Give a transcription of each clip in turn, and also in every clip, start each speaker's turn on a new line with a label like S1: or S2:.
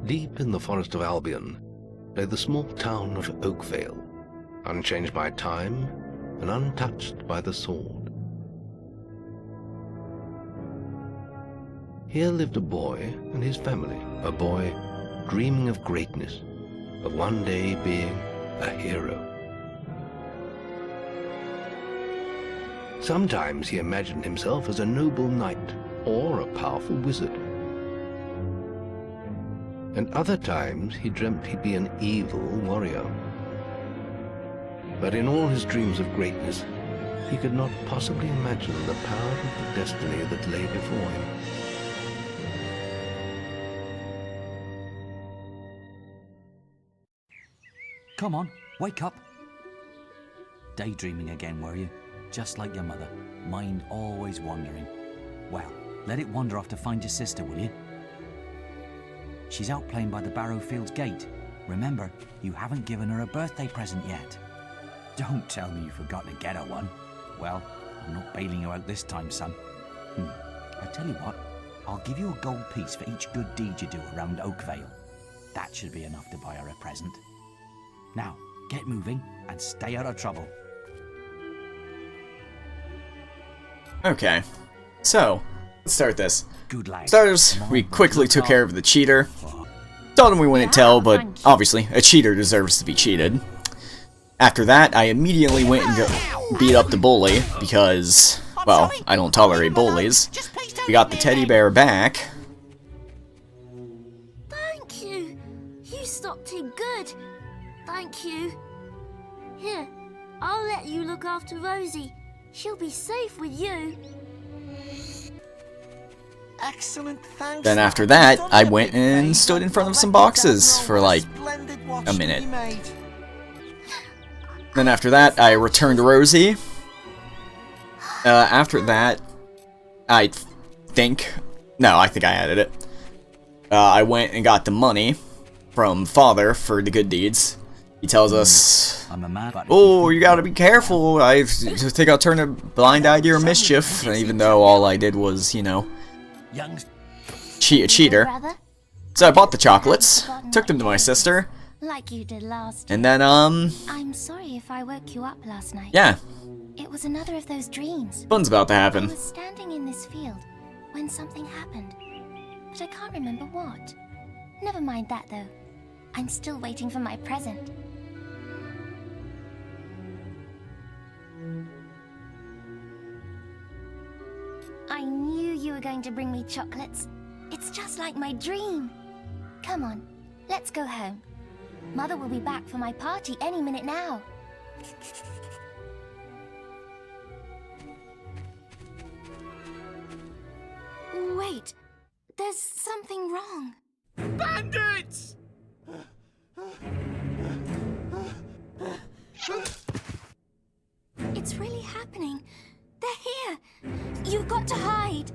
S1: Deep in the forest of Albion lay the small town of Oakvale, unchanged by time and untouched by the sword. Here lived a boy and his family, a boy dreaming of greatness, of one day being a hero. Sometimes he imagined himself as a noble knight or a powerful wizard. And other times he dreamt he'd be an evil warrior. But in all his dreams of greatness, he could not possibly imagine the power of the destiny that lay before him.
S2: Come on, wake up. Daydreaming again, were you? Just like your mother, mind always wandering. Well, let it wander off to find your sister, will you? She's out playing by the Barrowfields gate. Remember, you haven't given her a birthday present yet. Don't tell me you forgot to get her one. Well, I'm not bailing you out this time, son. I tell you what, I'll give you a gold piece for each good deed you do around Oakvale. That should be enough to buy her a present. Now, get moving and stay out of trouble.
S3: Okay, so, let's start this.
S2: Good lad.
S3: Starters, we quickly took care of the cheater. Told him we wouldn't tell, but obviously, a cheater deserves to be cheated. After that, I immediately went and beat up the bully, because, well, I don't tolerate bullies. We got the teddy bear back.
S4: Thank you. You stopped it good. Thank you. Here, I'll let you look after Rosie. She'll be safe with you.
S5: Excellent, thanks.
S3: Then after that, I went and stood in front of some boxes for like a minute. Then after that, I returned Rosie. After that, I think I added it. I went and got the money from Father for the good deeds. He tells us, oh, you gotta be careful. I think I'll turn a blind eye to your mischief, even though all I did was, you know, cheat a cheater. So I bought the chocolates, took them to my sister,
S4: like you did last.
S3: And then,
S4: I'm sorry if I woke you up last night.
S3: Yeah.
S4: It was another of those dreams.
S3: Fun's about to happen.
S4: I was standing in this field when something happened, but I can't remember what. Never mind that, though. I'm still waiting for my present. I knew you were going to bring me chocolates. It's just like my dream. Come on, let's go home. Mother will be back for my party any minute now. Wait, there's something wrong.
S5: Bandits!
S4: It's really happening. They're here. You've got to hide.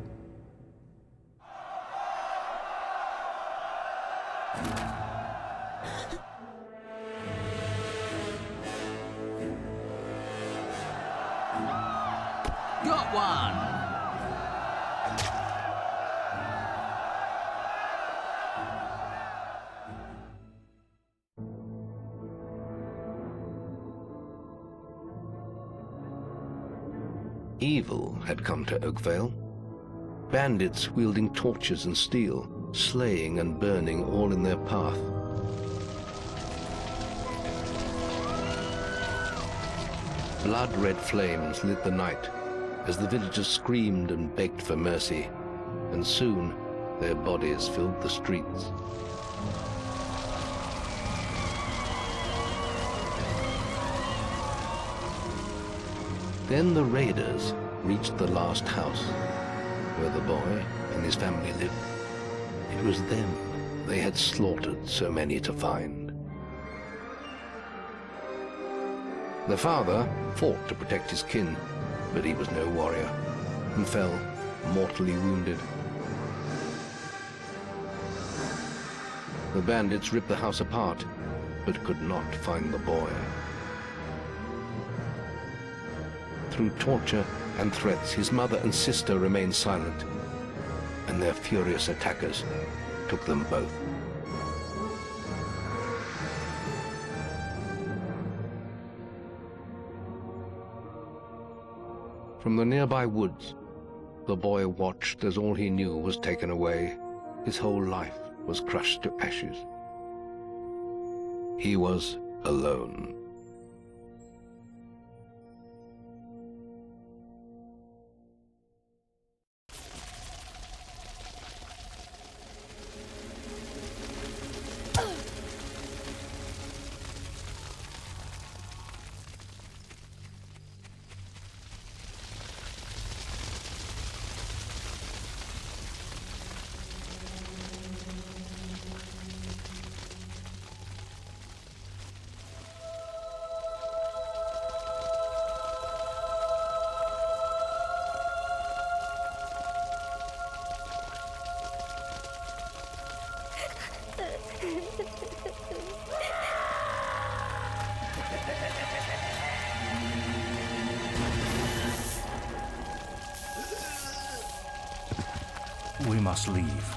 S2: Got one!
S1: Evil had come to Oakvale. Bandits wielding torches and steel, slaying and burning all in their path. Blood-red flames lit the night as the villagers screamed and begged for mercy, and soon their bodies filled the streets. Then the raiders reached the last house, where the boy and his family lived. It was them they had slaughtered so many to find. The father fought to protect his kin, but he was no warrior, and fell mortally wounded. The bandits ripped the house apart, but could not find the boy. Through torture and threats, his mother and sister remained silent, and their furious attackers took them both. From the nearby woods, the boy watched as all he knew was taken away. His whole life was crushed to ashes. He was alone.
S6: We must leave.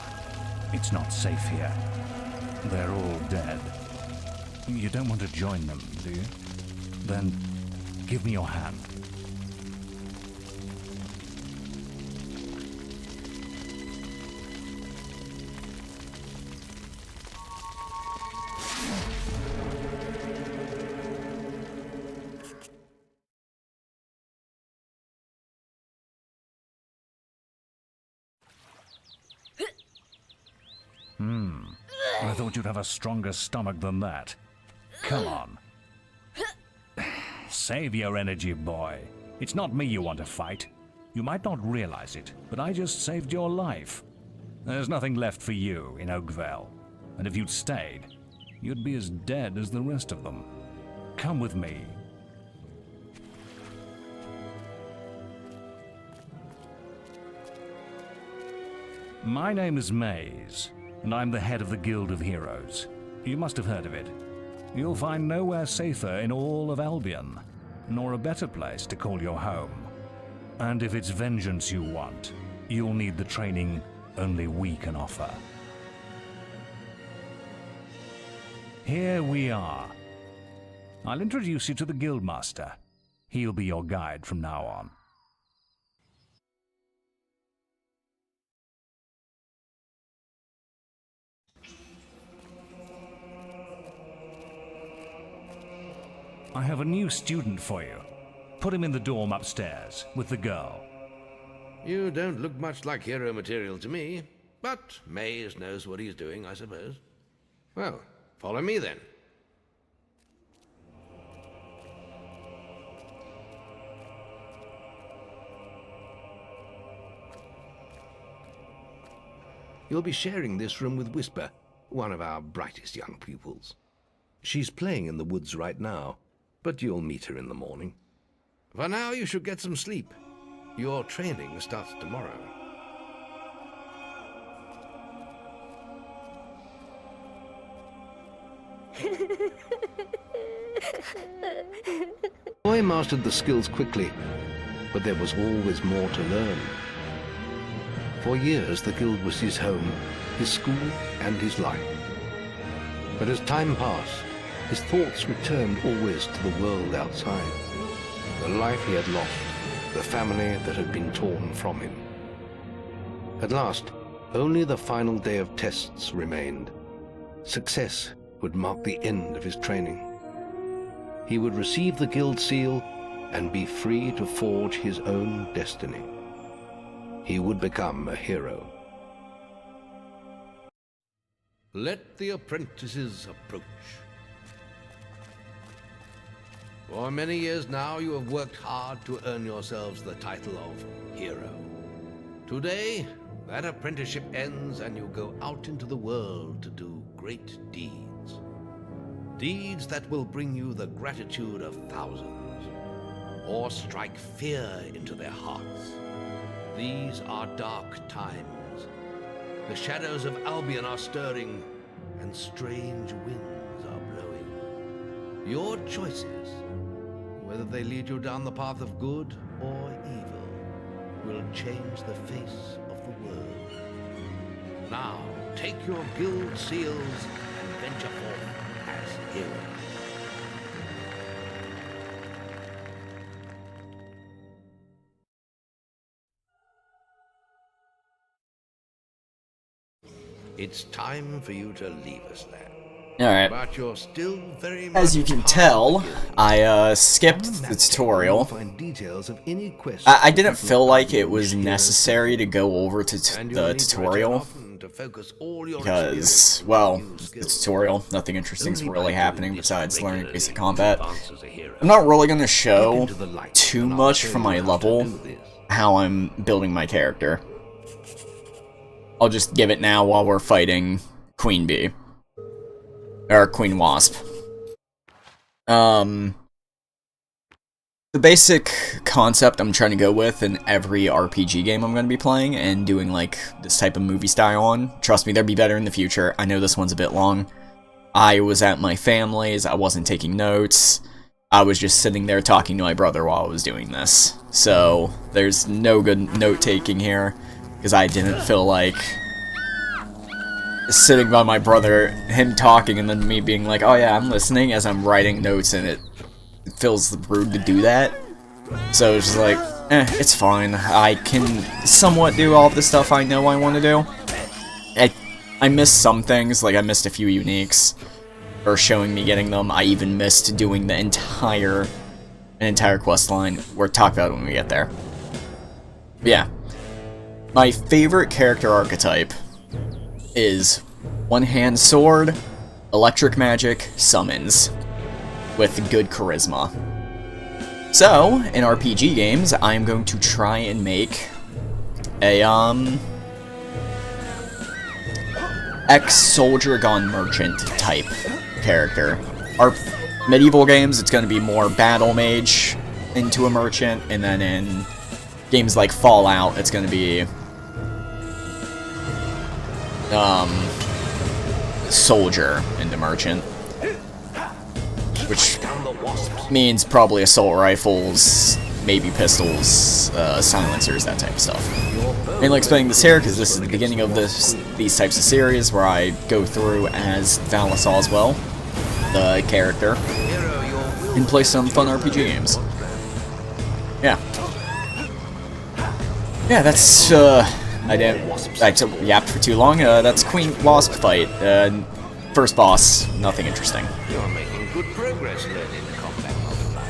S6: It's not safe here. They're all dead. You don't want to join them, do you? Then give me your hand. I thought you'd have a stronger stomach than that. Come on. Save your energy, boy. It's not me you want to fight. You might not realize it, but I just saved your life. There's nothing left for you in Oakvale. And if you'd stayed, you'd be as dead as the rest of them. Come with me. My name is Maze, and I'm the head of the Guild of Heroes. You must have heard of it. You'll find nowhere safer in all of Albion, nor a better place to call your home. And if it's vengeance you want, you'll need the training only we can offer. Here we are. I'll introduce you to the Guildmaster. He'll be your guide from now on. I have a new student for you. Put him in the dorm upstairs with the girl.
S1: You don't look much like hero material to me, but Maze knows what he's doing, I suppose. Well, follow me then. You'll be sharing this room with Whisper, one of our brightest young pupils. She's playing in the woods right now, but you'll meet her in the morning. For now, you should get some sleep. Your training starts tomorrow. The boy mastered the skills quickly, but there was always more to learn. For years, the guild was his home, his school, and his life. But as time passed, his thoughts returned always to the world outside. The life he had lost, the family that had been torn from him. At last, only the final day of tests remained. Success would mark the end of his training. He would receive the guild seal and be free to forge his own destiny. He would become a hero. Let the apprentices approach. For many years now, you have worked hard to earn yourselves the title of hero. Today, that apprenticeship ends and you go out into the world to do great deeds. Deeds that will bring you the gratitude of thousands, or strike fear into their hearts. These are dark times. The shadows of Albion are stirring, and strange winds are blowing. Your choices, whether they lead you down the path of good or evil, will change the face of the world. Now, take your guild seals and venture forth as heroes. It's time for you to leave us, lad.
S3: Alright.
S1: But you're still very much
S3: As you can tell, I skipped the tutorial.
S1: Find details of any quest
S3: I didn't feel like it was necessary to go over to the tutorial. Because, well, the tutorial, nothing interesting is really happening besides learning basic combat. I'm not really going to show too much from my level how I'm building my character. I'll just give it now while we're fighting Queen Bee. Or Queen Wasp. The basic concept I'm trying to go with in every RPG game I'm going to be playing and doing like this type of movie style on. Trust me, there'll be better in the future. I know this one's a bit long. I was at my family's, I wasn't taking notes. I was just sitting there talking to my brother while I was doing this. So, there's no good note-taking here, because I didn't feel like sitting by my brother, him talking, and then me being like, oh yeah, I'm listening, as I'm writing notes, and it feels rude to do that. So it's just like, it's fine. I can somewhat do all the stuff I know I want to do. I missed some things, like I missed a few uniques, or showing me getting them. I even missed doing the entire quest line. We'll talk about it when we get there. But yeah. My favorite character archetype is one-hand sword, electric magic, summons, with good charisma. So, in RPG games, I'm going to try and make a, ex-soldier gone merchant type character. Our medieval games, it's going to be more battle mage into a merchant, and then in games like Fallout, it's going to be soldier into merchant, which means probably assault rifles, maybe pistols, silencers, that type of stuff. Mainly explaining this here because this is the beginning of these types of series where I go through as Valis Oswell, the character, and play some fun RPG games. Yeah. Yeah, that's, I yapped for too long. That's Queen Wasp fight. First boss, nothing interesting.
S1: You're making good progress learning the combat modifier.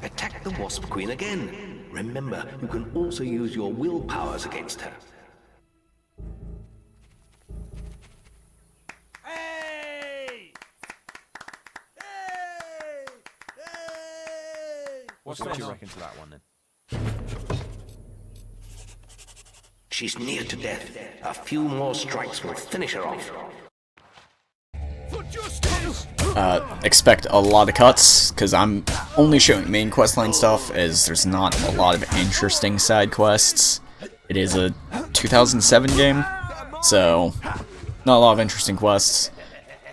S1: Attack the Wasp Queen again. Remember, you can also use your will powers against her.
S7: What do you reckon to that one then?
S1: She's near to death. A few more strikes will finish her off.
S3: Expect a lot of cuts, because I'm only showing main questline stuff, as there's not a lot of interesting side quests. It is a 2007 game, so not a lot of interesting quests.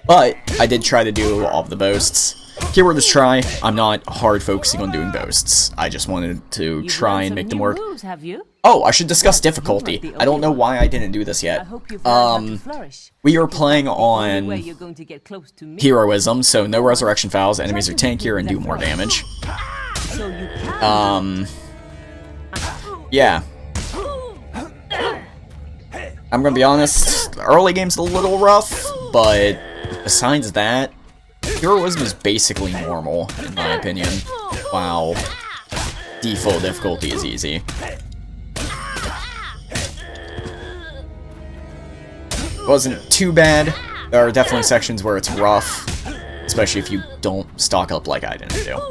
S3: But I did try to do all of the boasts. Keyword is try. I'm not hard focusing on doing boasts. I just wanted to try and make them work.
S8: Moves, have you?
S3: Oh, I should discuss difficulty. I don't know why I didn't do this yet. We are playing on heroism, so no resurrection files, enemies are tankier and do more damage. Yeah. I'm gonna be honest, the early game's a little rough, but besides that, heroism is basically normal, in my opinion. Wow. Default difficulty is easy. It wasn't too bad. There are definitely sections where it's rough, especially if you don't stock up like I didn't do.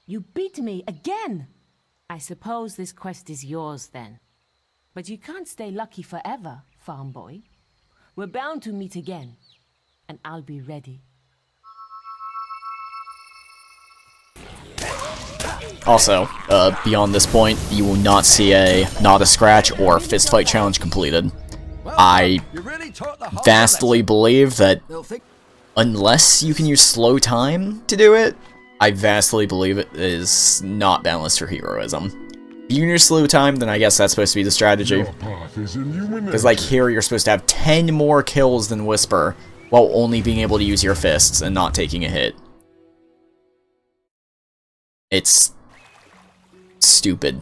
S8: You beat me again! I suppose this quest is yours then. But you can't stay lucky forever, farm boy. We're bound to meet again, and I'll be ready.
S3: Also, beyond this point, you will not see a not a scratch or fist fight challenge completed. I
S1: You really taught the whole
S3: vastly believe that
S1: They'll think
S3: unless you can use slow time to do it, I vastly believe it is not balanced for heroism. If you can use slow time, then I guess that's supposed to be the strategy.
S7: Your path is illuminated.
S3: Because like here, you're supposed to have 10 more kills than Whisper, while only being able to use your fists and not taking a hit. It's stupid.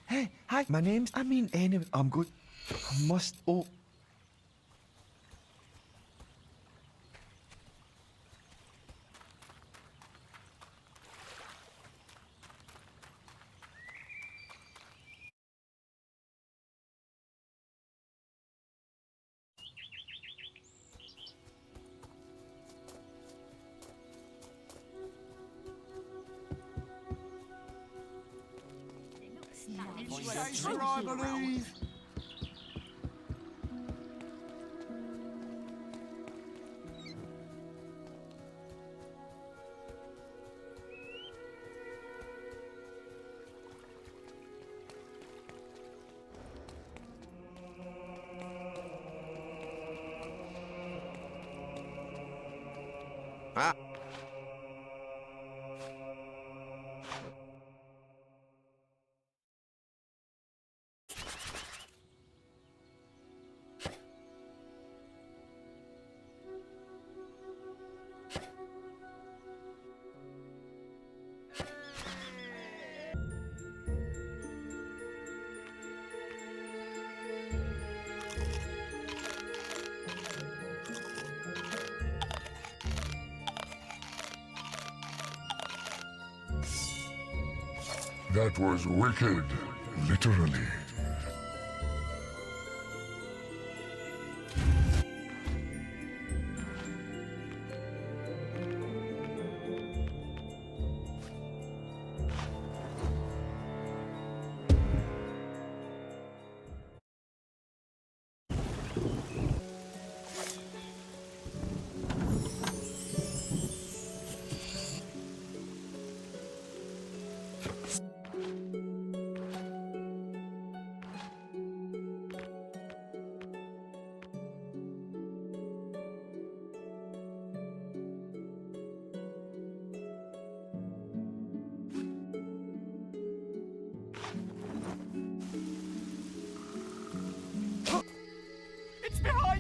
S5: Hey, hi, my name's... anyway, I'm good. I must... Oh... I believe.
S7: That was wicked, literally.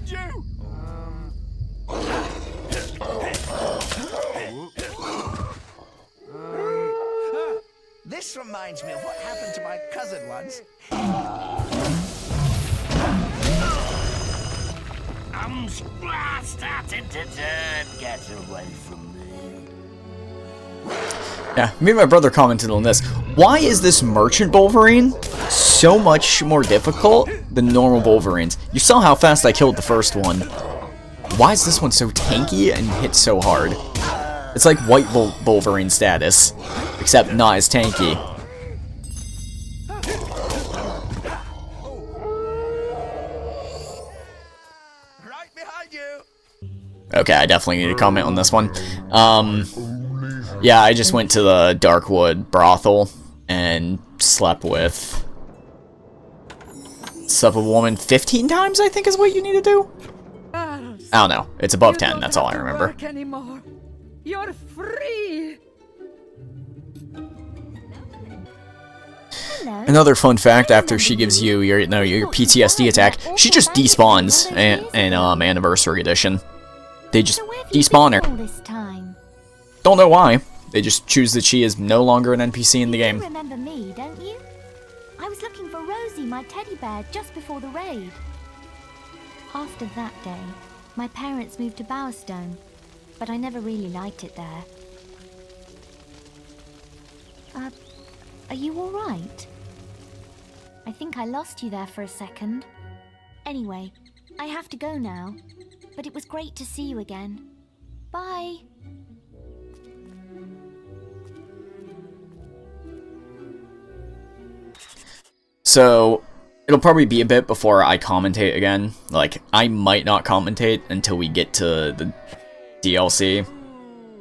S5: behind you! This reminds me of what happened to my cousin once.
S9: I'm starting to turn. Get away from me.
S3: Yeah, me and my brother commented on this. Why is this Merchant Wolverine so much more difficult than normal Wolverines? You saw how fast I killed the first one. Why is this one so tanky and hits so hard? It's like White Wolverine status, except not as tanky.
S5: Right behind you!
S3: Okay, I definitely need to comment on this one. Yeah, I just went to the Darkwood brothel and slept with a woman 15 times, I think is what you need to do? I don't know. It's above 10, that's all I remember.
S8: Anymore. You're free.
S4: Hello.
S3: Another fun fact, after she gives you your PTSD attack, she just despawns in Anniversary Edition. They just
S4: So where have you
S3: despawn
S4: been
S3: her.
S4: all this time?
S3: Don't know why. They just choose that she is no longer an NPC in the
S4: You
S3: game.
S4: remember me, don't you? I was looking for Rosie, my teddy bear, just before the raid. After that day, my parents moved to Bowerstone, but I never really liked it there. Are you all right? I think I lost you there for a second. Anyway, I have to go now, but it was great to see you again. Bye.
S3: So, it'll probably be a bit before I commentate again. Like, I might not commentate until we get to the DLC,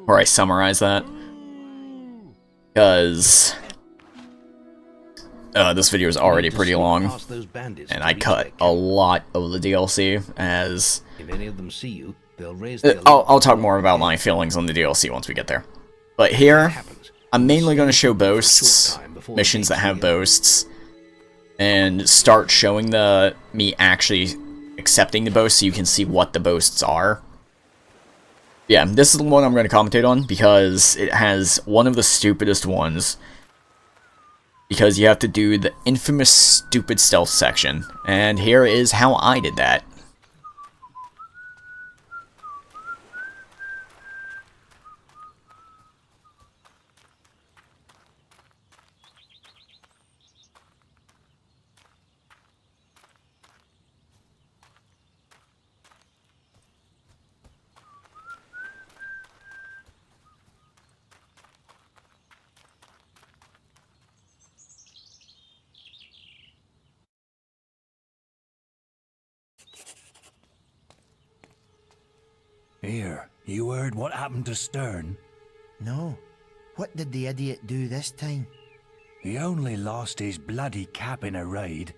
S3: where I summarize that. Because this video is already pretty long, and I cut a lot of the DLC, as...
S1: If any of them see you, they'll raise their
S3: I'll talk more about my feelings on the DLC once we get there. But here, I'm mainly going to show boasts, missions that have boasts, and start showing me actually accepting the boasts so you can see what the boasts are. Yeah, this is the one I'm going to commentate on because it has one of the stupidest ones. Because you have to do the infamous stupid stealth section. And here is how I did that.
S10: Here, you heard what happened to Stern?
S5: No. What did the idiot do this time?
S10: He only lost his bloody cap in a raid.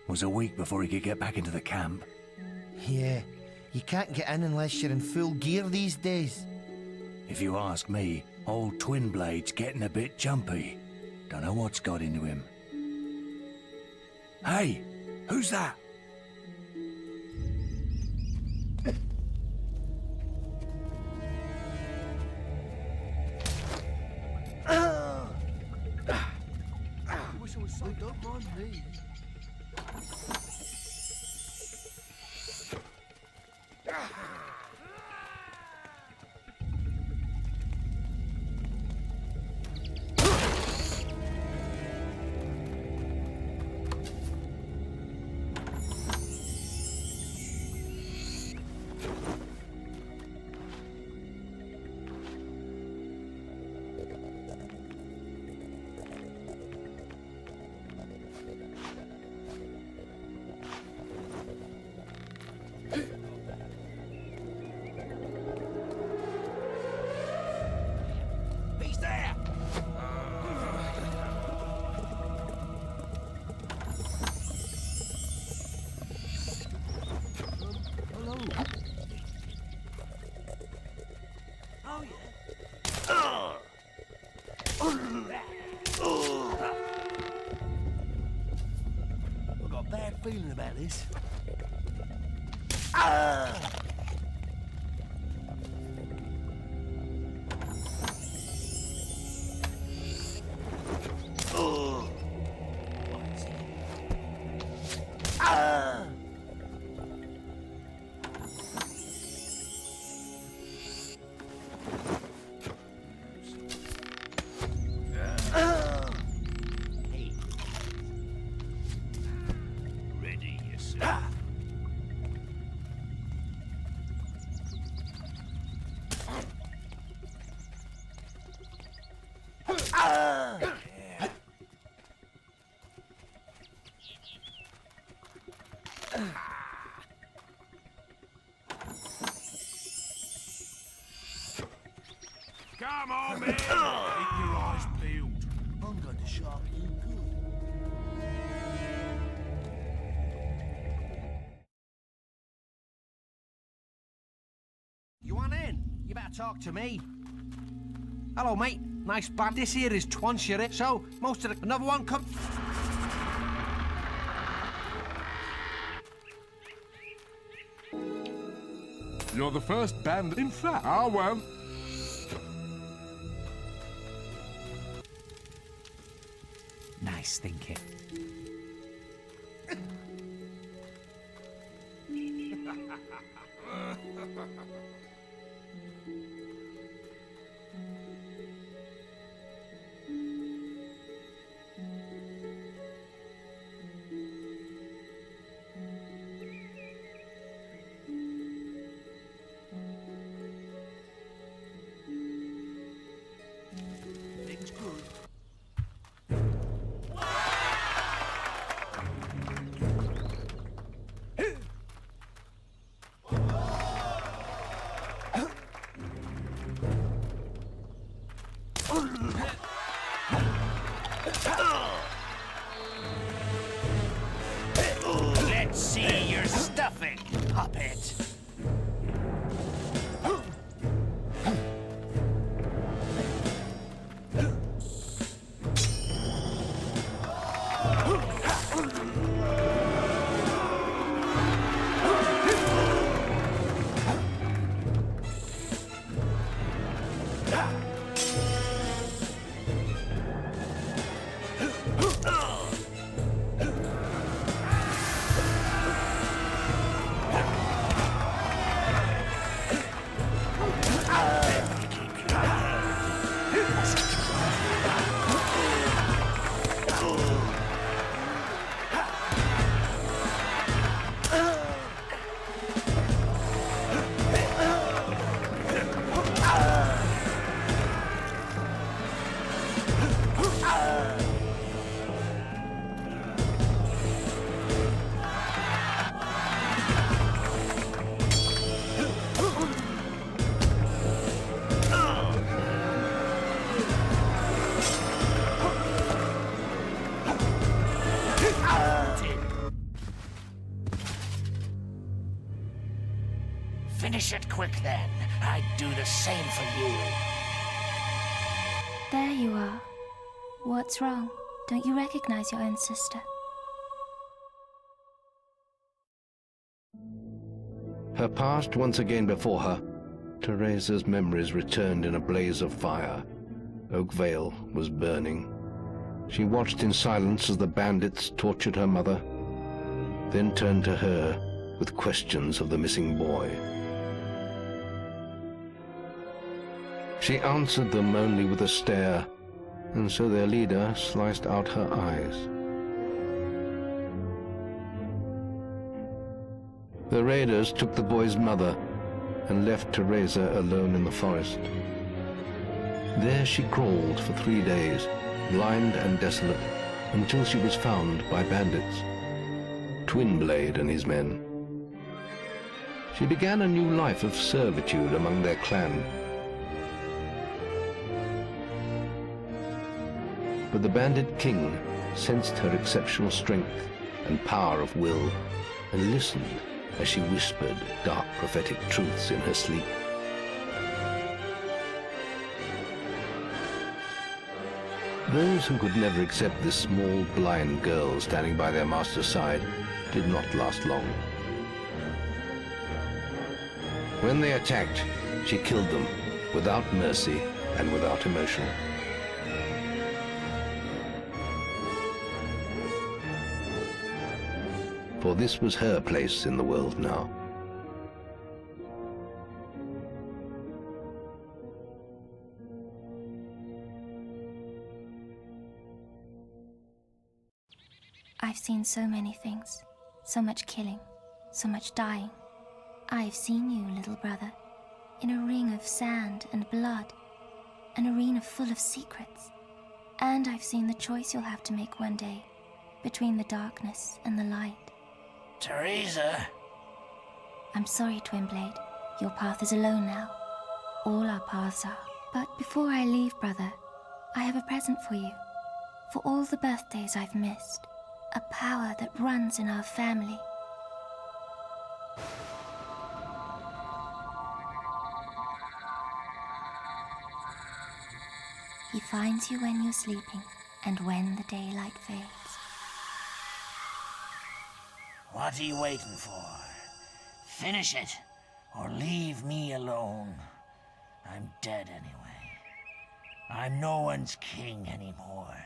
S10: Was a week before he could get back into the camp.
S5: Yeah, you can't get in unless you're in full gear these days.
S10: If you ask me, old Twin Blade's getting a bit jumpy. Don't know what's got into him. Hey, who's that?
S5: Don't mind me. He's there! Hello. Oh, yeah. I've got a bad feeling about this.
S9: Ready yourself. Come on, man! Keep your eyes peeled. I'm going to shark you good.
S11: You want in? You better talk to me. Hello, mate. Nice band. This here is Twanshire, so most of the... Another one come...
S7: You're the first band in fact. Ah, well.
S2: Nice thinking.
S9: Things good. Let's see your stuffing, puppet. Finish it quick then. I'd do the same for you.
S4: There you are. What's wrong? Don't you recognize your own sister?
S1: Her past once again before her, Teresa's memories returned in a blaze of fire. Oak Vale was burning. She watched in silence as the bandits tortured her mother, then turned to her with questions of the missing boy. She answered them only with a stare, and so their leader sliced out her eyes. The raiders took the boy's mother and left Teresa alone in the forest. There she crawled for 3 days, blind and desolate, until she was found by bandits, Twinblade and his men. She began a new life of servitude among their clan. But the bandit king sensed her exceptional strength and power of will and listened as she whispered dark prophetic truths in her sleep. Those who could never accept this small blind girl standing by their master's side did not last long. When they attacked, she killed them without mercy and without emotion. For this was her place in the world now.
S4: I've seen so many things. So much killing, so much dying. I've seen you, little brother, in a ring of sand and blood, an arena full of secrets. And I've seen the choice you'll have to make one day, between the darkness and the light.
S12: Teresa!
S4: I'm sorry, Twinblade. Your path is alone now. All our paths are. But before I leave, brother, I have a present for you. For all the birthdays I've missed. A power that runs in our family. He finds you when you're sleeping, and when the daylight fades.
S12: What are you waiting for? Finish it, or leave me alone. I'm dead anyway. I'm no one's king anymore.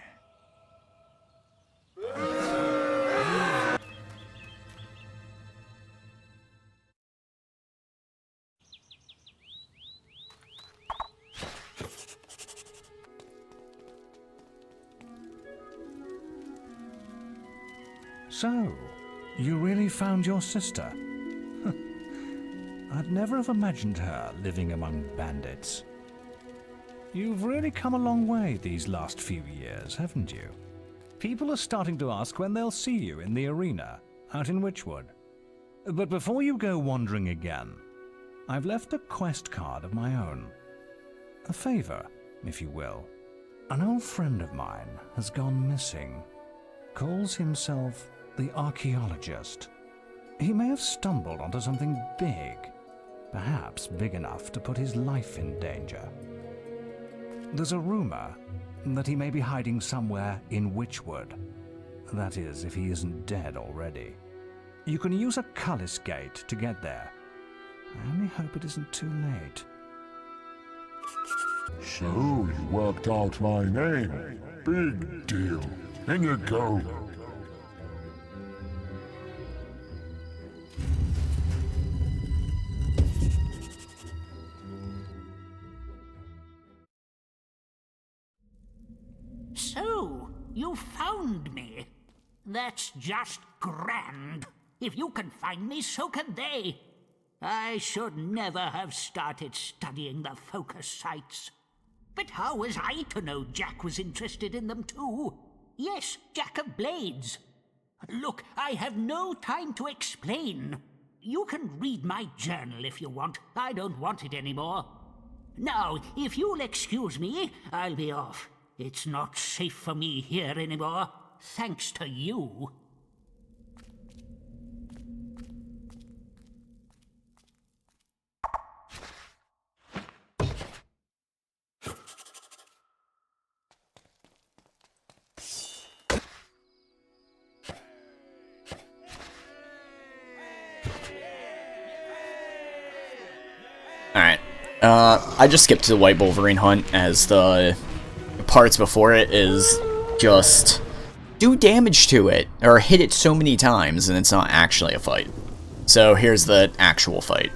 S6: So, you really found your sister? I'd never have imagined her living among bandits. You've really come a long way these last few years, haven't you? People are starting to ask when they'll see you in the arena, out in Witchwood. But before you go wandering again, I've left a quest card of my own. A favor, if you will. An old friend of mine has gone missing. Calls himself the Archaeologist. He may have stumbled onto something big, perhaps big enough to put his life in danger. There's a rumor that he may be hiding somewhere in Witchwood. That is, if he isn't dead already. You can use a Cullis Gate to get there. I only hope it isn't too late.
S7: So, you worked out my name. Big deal. In you go.
S13: So, you found me. That's just grand. If you can find me, so can they. I should never have started studying the focus sites. But how was I to know Jack was interested in them too? Yes, Jack of Blades. Look, I have no time to explain. You can read my journal if you want. I don't want it anymore. Now, if you'll excuse me, I'll be off. It's not safe for me here anymore, thanks to you.
S3: Alright. I just skipped to the White Wolverine hunt, as the parts before it is just do damage to it, or hit it so many times, and it's not actually a fight. So here's the actual fight.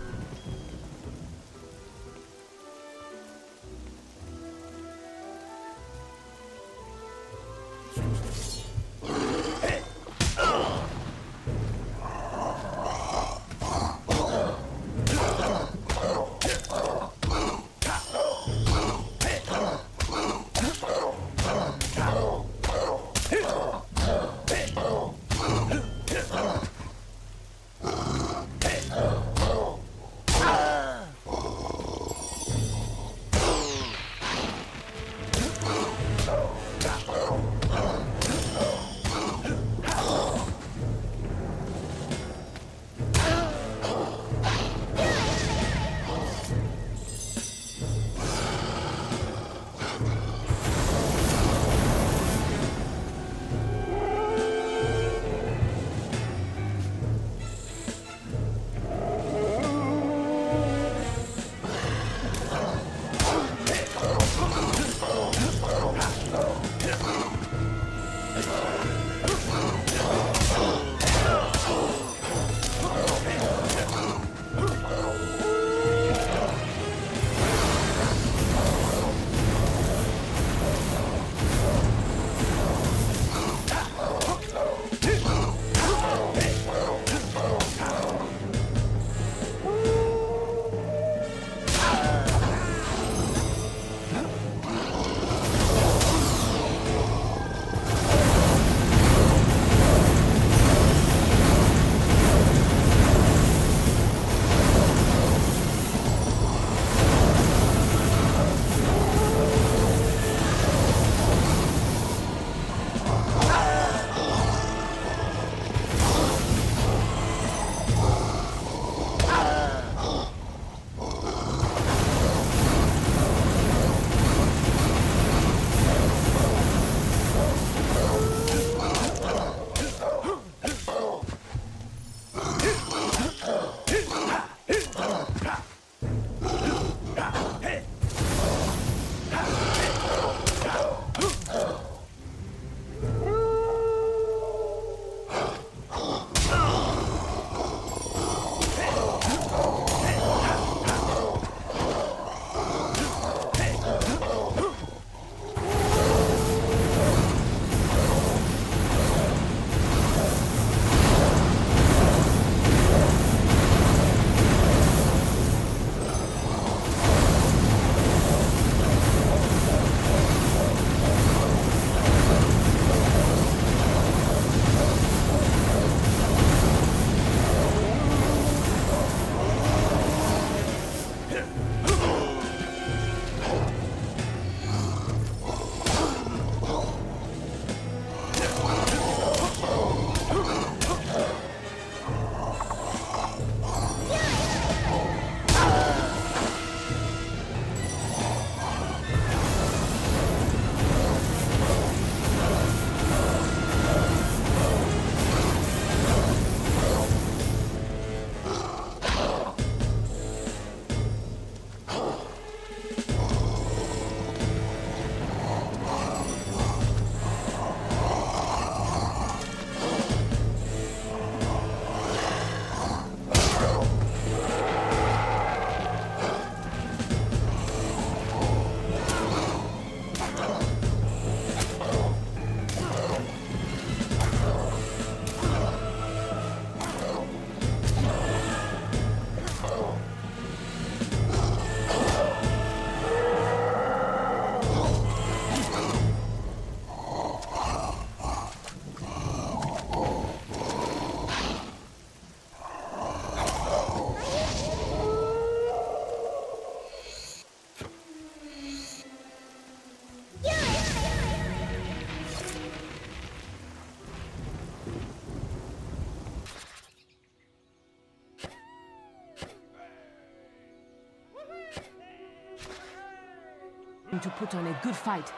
S8: to put on a good fight.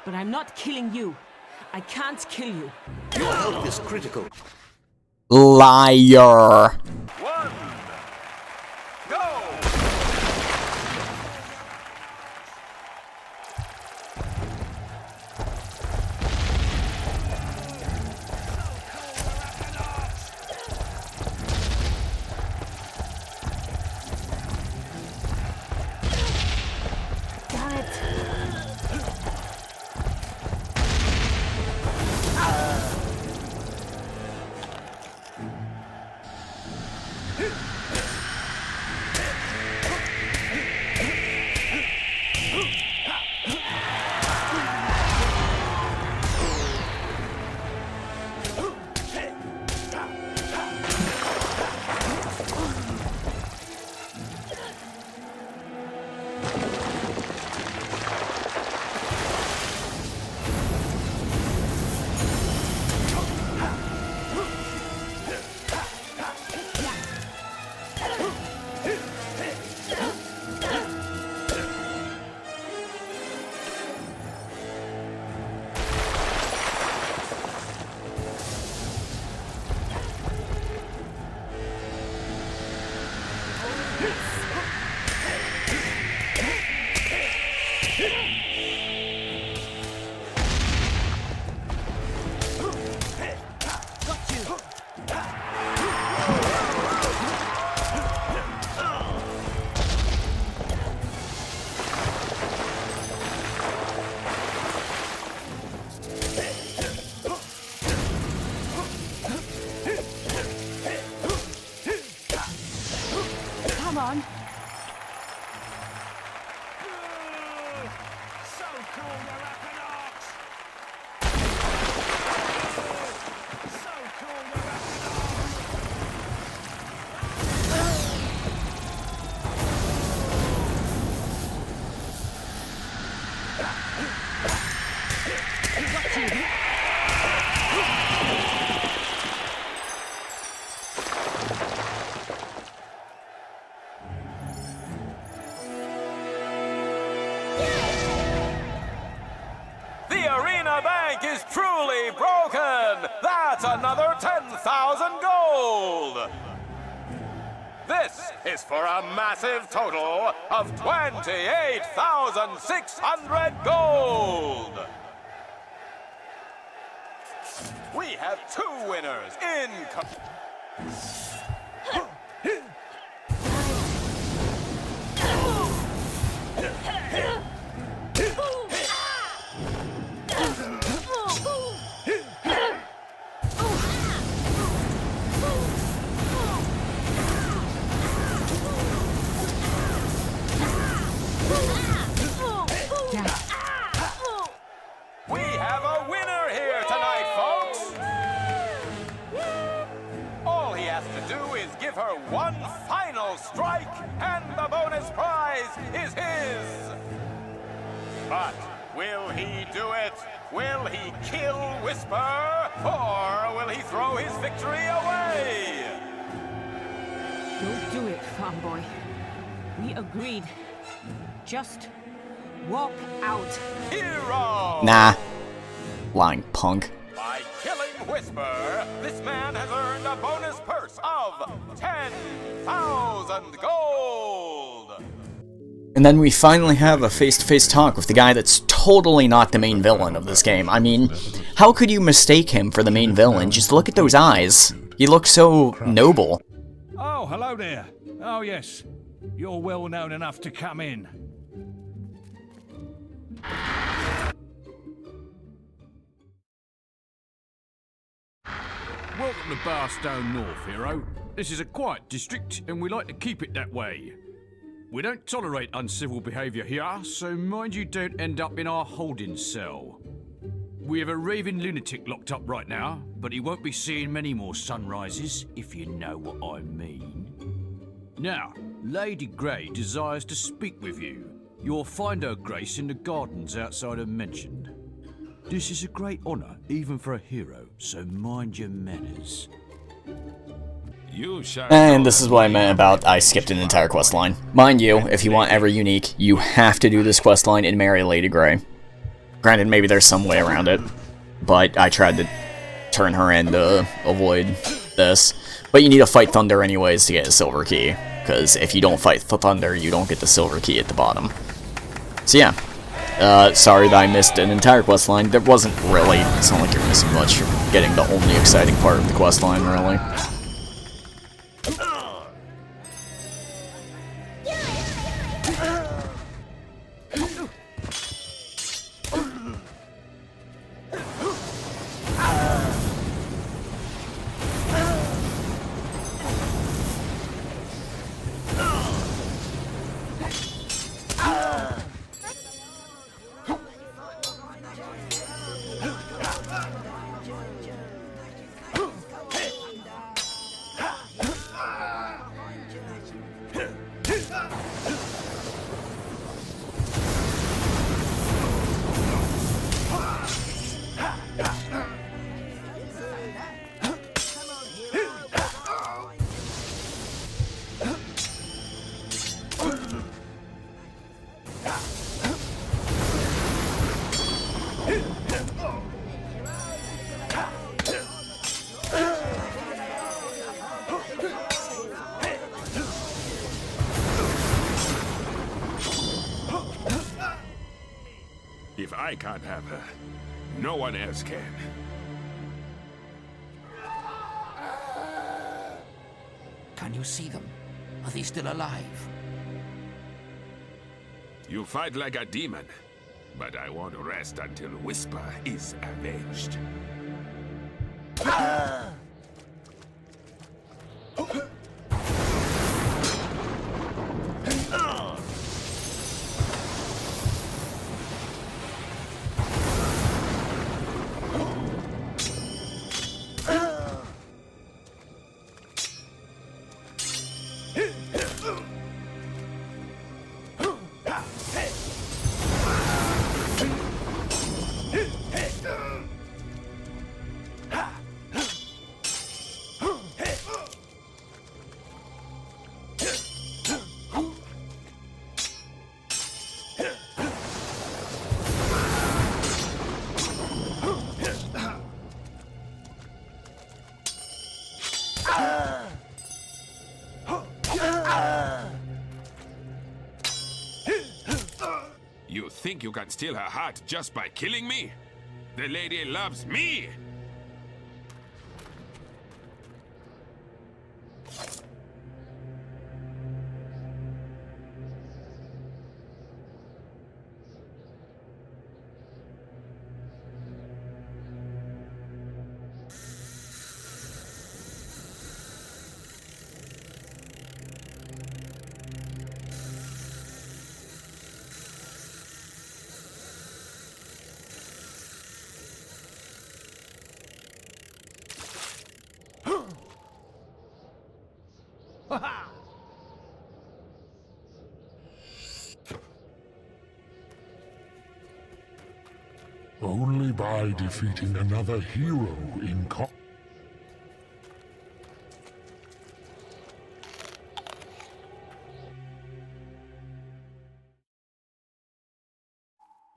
S8: But I'm not killing you. I can't kill you.
S1: Your health is critical.
S3: Liar.
S9: One. Go!
S8: Damn it. Come on.
S9: So cool, the Rapidox! So cool, the The arena bank is truly broken! That's another 10,000 gold! This is for a massive total of 28,600 gold! We have 2 winners in... We have a winner here tonight, folks! All he has to do is give her one final strike, and the bonus prize is his! But will he do it? Will he kill Whisper? Or will he throw his victory away?
S8: Don't do it, farm boy. We agreed. Just walk out.
S9: Hero!
S3: Nah. Lying punk.
S9: By killing Whisper, this man has earned a bonus purse of 10,000 gold!
S3: And then we finally have a face-to-face talk with the guy that's totally not the main villain of this game. I mean, how could you mistake him for the main villain? Just look at those eyes. He looks so noble.
S6: Oh, hello there. Oh, yes. You're well known enough to come in.
S14: Welcome to Barstone North, hero. This is a quiet district, and we like to keep it that way. We don't tolerate uncivil behaviour here, so mind you don't end up in our holding cell. We have a raving lunatic locked up right now, but he won't be seeing many more sunrises, if you know what I mean. Now, Lady Grey desires to speak with you. You'll find her grace in the gardens outside her mansion. This is a great honour, even for a hero, so mind your manners. You shall.
S3: And this is what I meant about I skipped an entire quest line. Mind you, if you want every unique, you have to do this quest line and marry Lady Grey. Granted, maybe there's some way around it, but I tried to turn her in to avoid this. But you need to fight Thunder anyways to get a silver key, because if you don't fight Thunder, you don't get the silver key at the bottom. So yeah, sorry that I missed an entire quest line. There wasn't really, it's not like you're missing much. You're getting the only exciting part of the quest line, really.
S15: If I can't have her, no one else can.
S13: Can you see them? Are they still alive?
S15: You fight like a demon, but I won't rest until Whisper is avenged. You think you can steal her heart just by killing me? The lady loves me!
S7: Only by defeating another hero in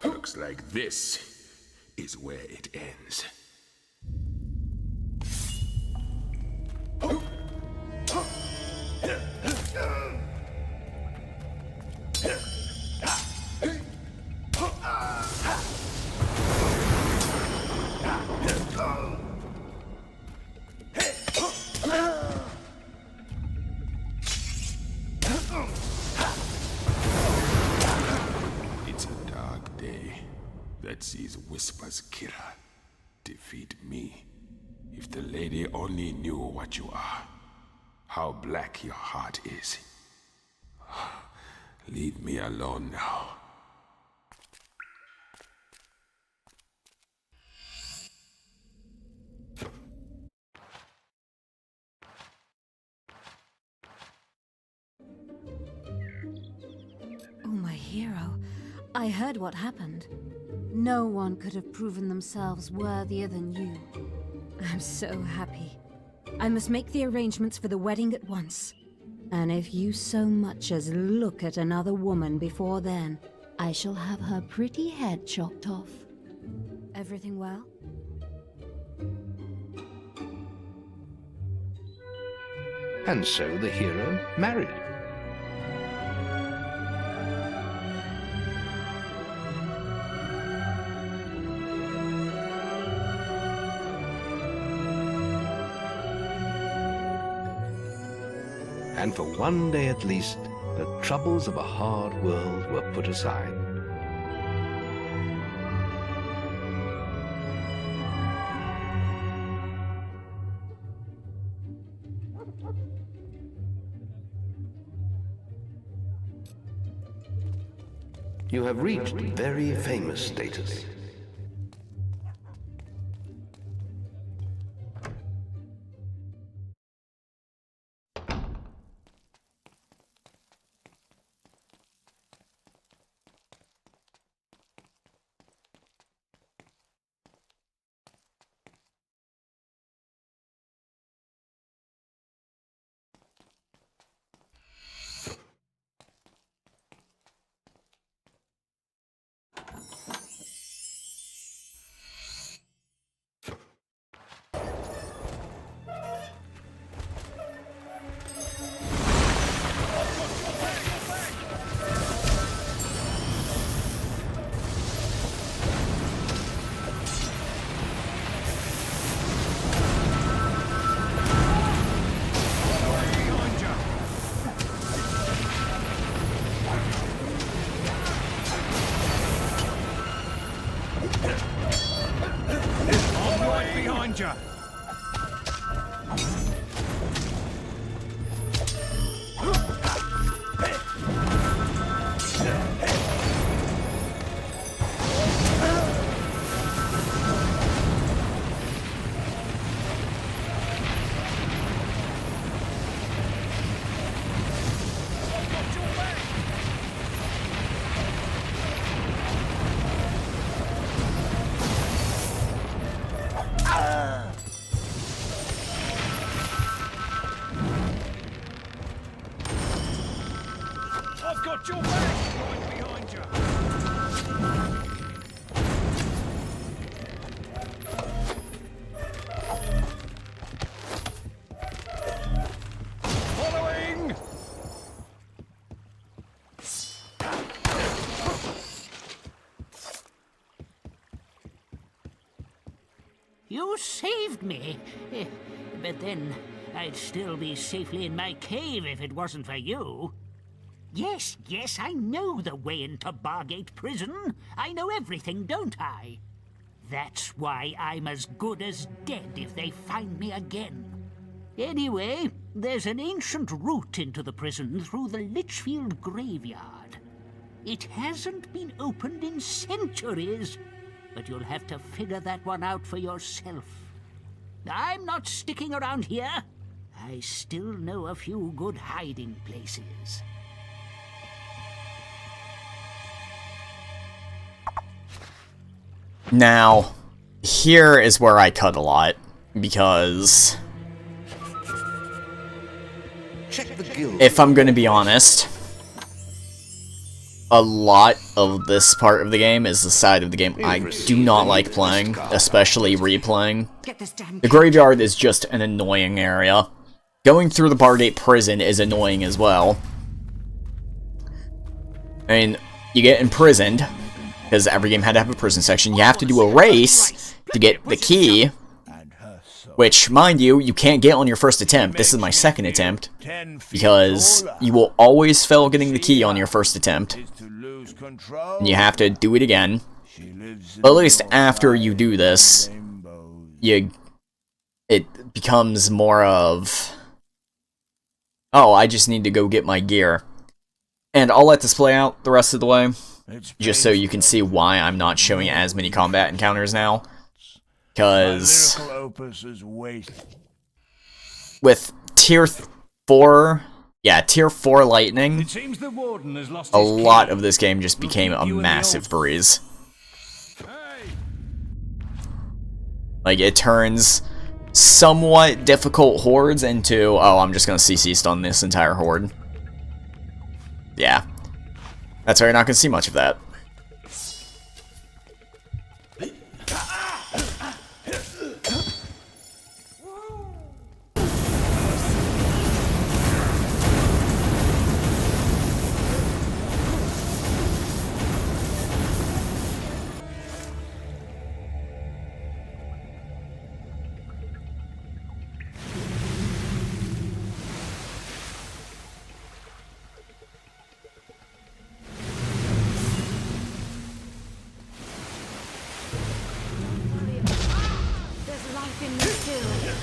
S7: Looks like this is where it ends. It's a dark day that sees Whisper's killer defeat me. If the lady only knew what you are, how black your heart is. Leave me alone now.
S16: Oh, my hero. I heard what happened. No one could have proven themselves worthier than you. I'm so happy. I must make the arrangements for the wedding at once. And if you so much as look at another woman before then, I shall have her pretty head chopped off. Everything well?
S1: And so the hero married. And for one day at least, the troubles of a hard world were put aside. You have reached very famous status.
S13: You saved me. But then, I'd still be safely in my cave if it wasn't for you. Yes, I know the way into Bargate Prison. I know everything, don't I? That's why I'm as good as dead if they find me again. Anyway, there's an ancient route into the prison through the Litchfield graveyard. It hasn't been opened in centuries, but you'll have to figure that one out for yourself. I'm not sticking around here. I still know a few good hiding places.
S3: Now, here is where I cut a lot, because if I'm gonna be honest, a lot of this part of the game is the side of the game I do not like playing, especially replaying. The graveyard is just an annoying area. Going through the Bargate prison is annoying as well. I mean, you get imprisoned, because every game had to have a prison section. You have to do a race to get the key, which, mind you, you can't get on your first attempt. This is my second attempt, because you will always fail getting the key on your first attempt. And you have to do it again. But at least after you do this, it becomes more of, oh, I just need to go get my gear. And I'll let this play out the rest of the way, just so you can see why I'm not showing as many combat encounters now. Because with Tier 4, Tier 4 lightning, a lot of this game just became a massive breeze. Like, it turns somewhat difficult hordes into, oh, I'm just gonna CC stun this entire horde. Yeah. That's why you're not gonna see much of that.
S16: There's life in me still.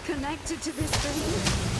S16: Connected to this thing.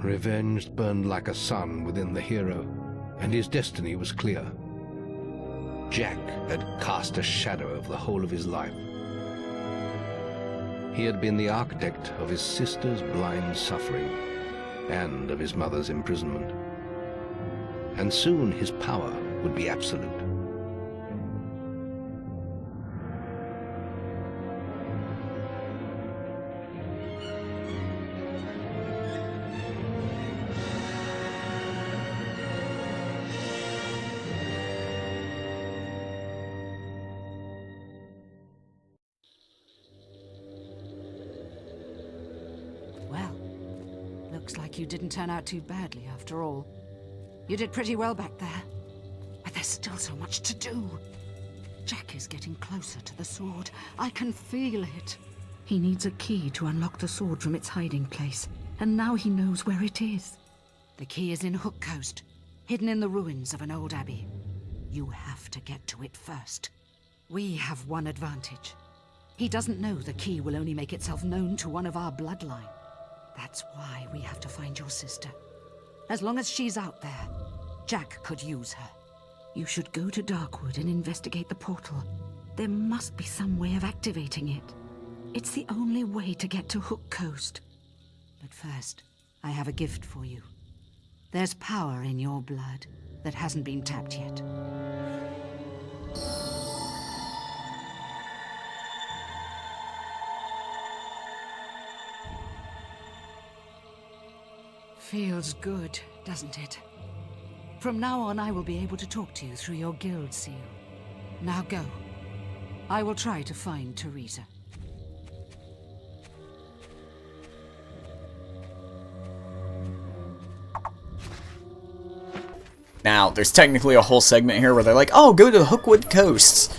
S1: Revenge burned like a sun within the hero, and his destiny was clear. Jack had cast a shadow over the whole of his life. He had been the architect of his sister's blind suffering and of his mother's imprisonment. And soon his power would be absolute.
S17: Looks like you didn't turn out too badly after all. You did pretty well back there. But there's still so much to do. Jack is getting closer to the sword. I can feel it. He needs a key to unlock the sword from its hiding place. And now he knows where it is. The key is in Hook Coast, hidden in the ruins of an old abbey. You have to get to it first. We have one advantage. He doesn't know the key will only make itself known to one of our bloodline. That's why we have to find your sister. As long as she's out there, Jack could use her. You should go to Darkwood and investigate the portal. There must be some way of activating it. It's the only way to get to Hook Coast. But first, I have a gift for you. There's power in your blood that hasn't been tapped yet. Feels good, doesn't it? From now on, I will be able to talk to you through your guild seal. Now go. I will try to find Teresa.
S3: Now, there's technically a whole segment here where they're like, oh, go to the Hookwood Coast.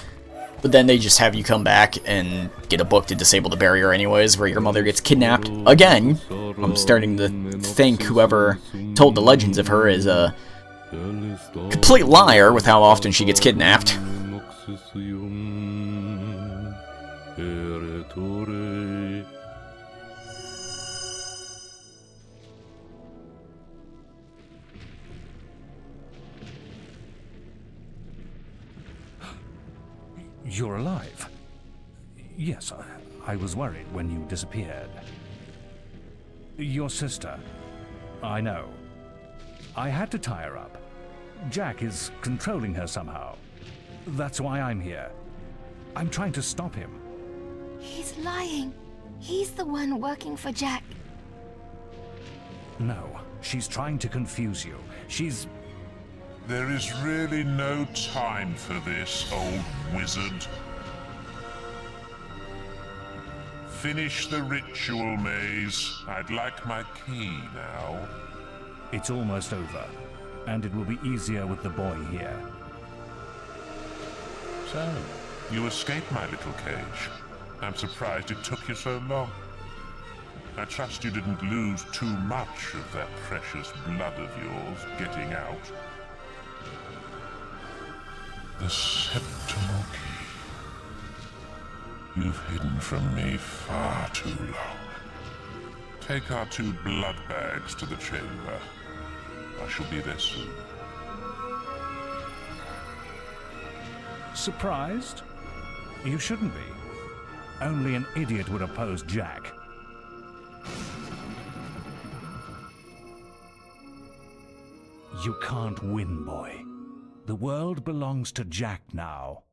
S3: But then they just have you come back and get a book to disable the barrier anyways, where your mother gets kidnapped again. I'm starting to think whoever told the legends of her is a complete liar with how often she gets kidnapped.
S6: You're alive. Yes, I was worried when you disappeared. Your sister. I know. I had to tie her up. Jack is controlling her somehow. That's why I'm here. I'm trying to stop him.
S4: He's lying. He's the one working for Jack.
S6: No, she's trying to confuse you. She's...
S18: There is really no time for this, old wizard. Finish the ritual, Maze. I'd like my key now.
S6: It's almost over, and it will be easier with the boy here.
S18: So, you escaped my little cage. I'm surprised it took you so long. I trust you didn't lose too much of that precious blood of yours getting out. The septimal key. You've hidden from me far too long. Take our 2 blood bags to the chamber. I shall be there soon.
S6: Surprised? You shouldn't be. Only an idiot would oppose Jack. You can't win, boy. The world belongs to Jack now.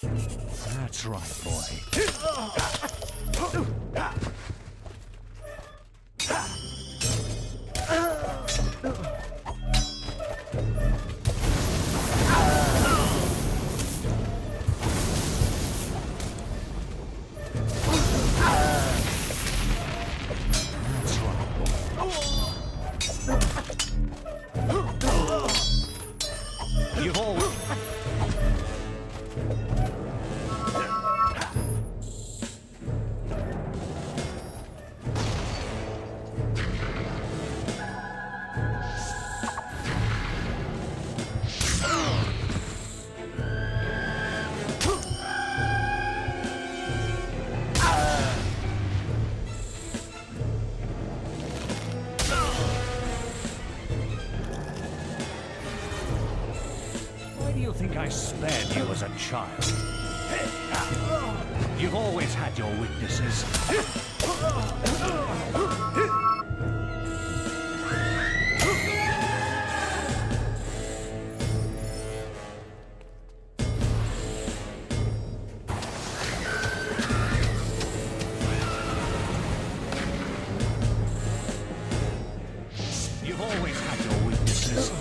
S6: That's right, boy. You've all... I spared you as a child. You've always had your weaknesses. You've always had your weaknesses.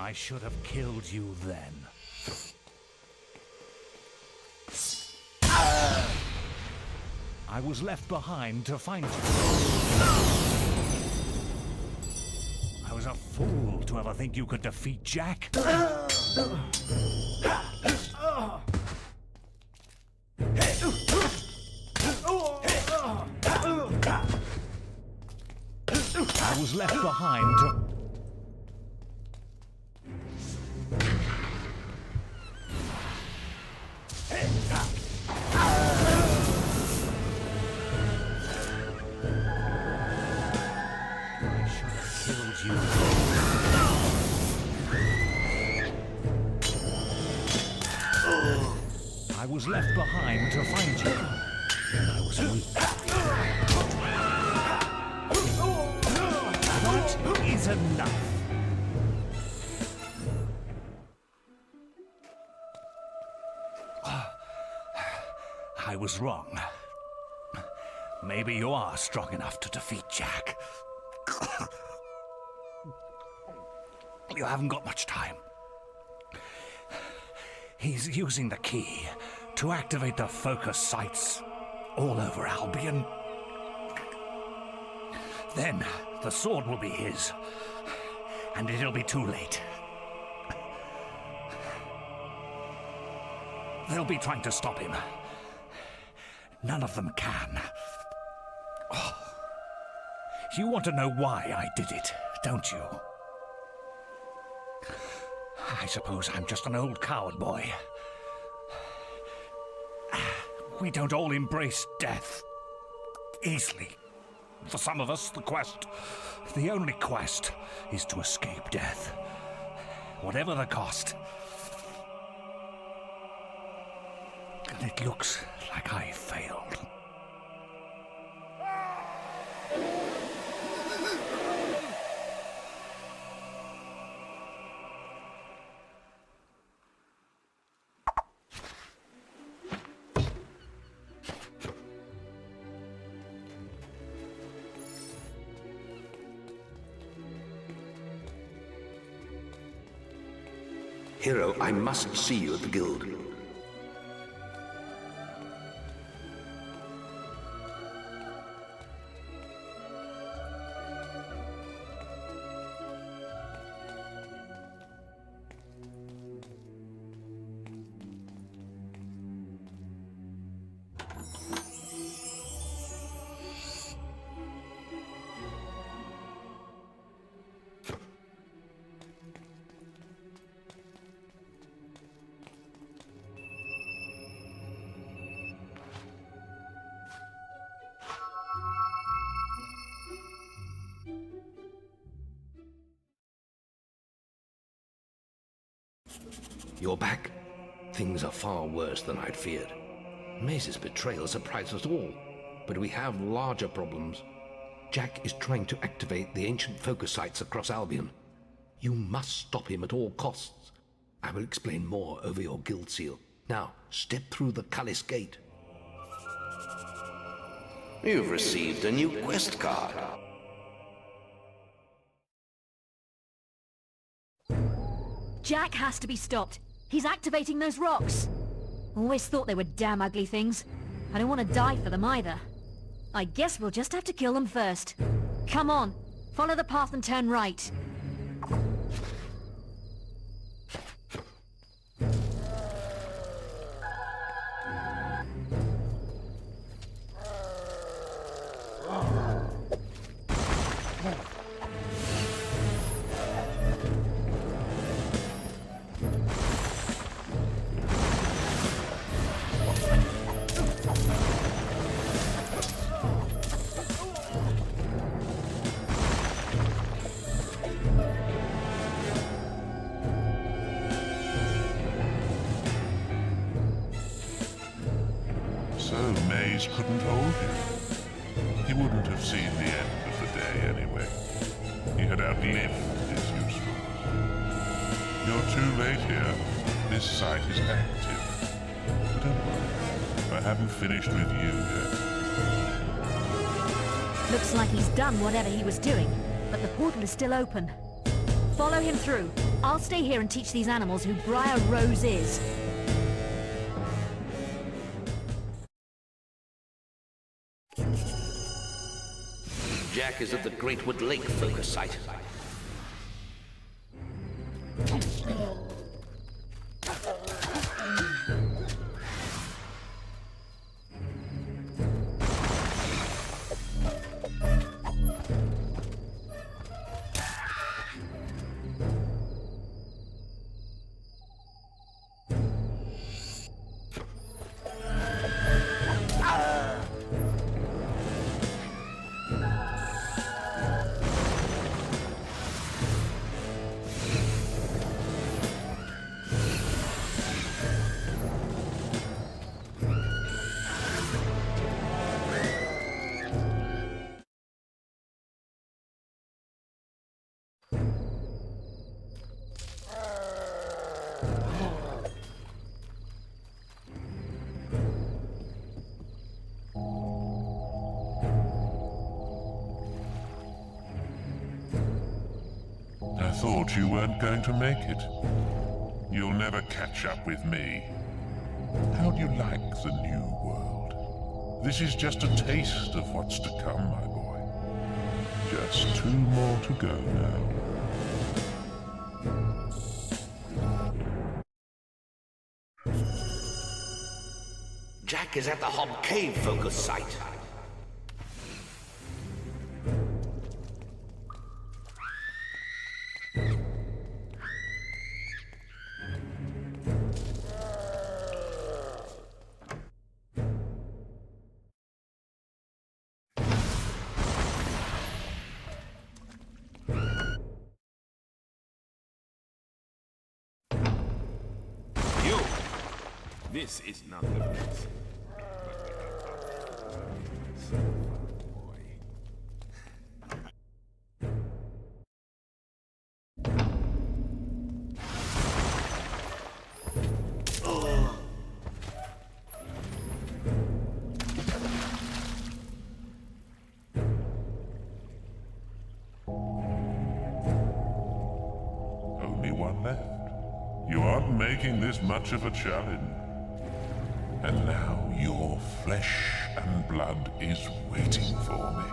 S10: I should have killed you then. I was left behind to find you. I was a fool to ever think you could defeat Jack. I was left behind to... I was left behind to find you. I was weak. That is enough. I was wrong. Maybe you are strong enough to defeat Jack. You haven't got much time. He's using the key to activate the focus sites all over Albion. Then the sword will be his, and it'll be too late. They'll be trying to stop him. None of them can. Oh. You want to know why I did it, don't you? I suppose I'm just an old coward boy. We don't all embrace death easily. For some of us, the only quest, is to escape death. Whatever the cost. And it looks like I failed.
S1: Hero, I must see you at the guild. You're back? Things are far worse than I'd feared. Maze's betrayal surprised us all, but we have larger problems. Jack is trying to activate the ancient focus sites across Albion. You must stop him at all costs. I will explain more over your guild seal. Now, step through the Cullis Gate. You've received a new quest card.
S19: Jack has to be stopped. He's activating those rocks. Always thought they were damn ugly things. I don't want to die for them either. I guess we'll just have to kill them first. Come on, follow the path and turn right.
S18: Maze couldn't hold you. He wouldn't have seen the end of the day anyway. He had outlived his usefulness. You're too late here. This site is active. But don't worry, I haven't finished with you yet.
S19: Looks like he's done whatever he was doing, but the portal is still open. Follow him through. I'll stay here and teach these animals who Briar Rose is.
S1: Jack is at the Greatwood Lake focus site.
S18: I thought you weren't going to make it. You'll never catch up with me. How do you like the new world? This is just a taste of what's to come, my boy. Just 2 more to go now.
S1: Jack is at the Hob Cave focus site.
S7: This is not the place.
S18: Only one left. You aren't making this much of a challenge. And now your flesh and blood is waiting for me.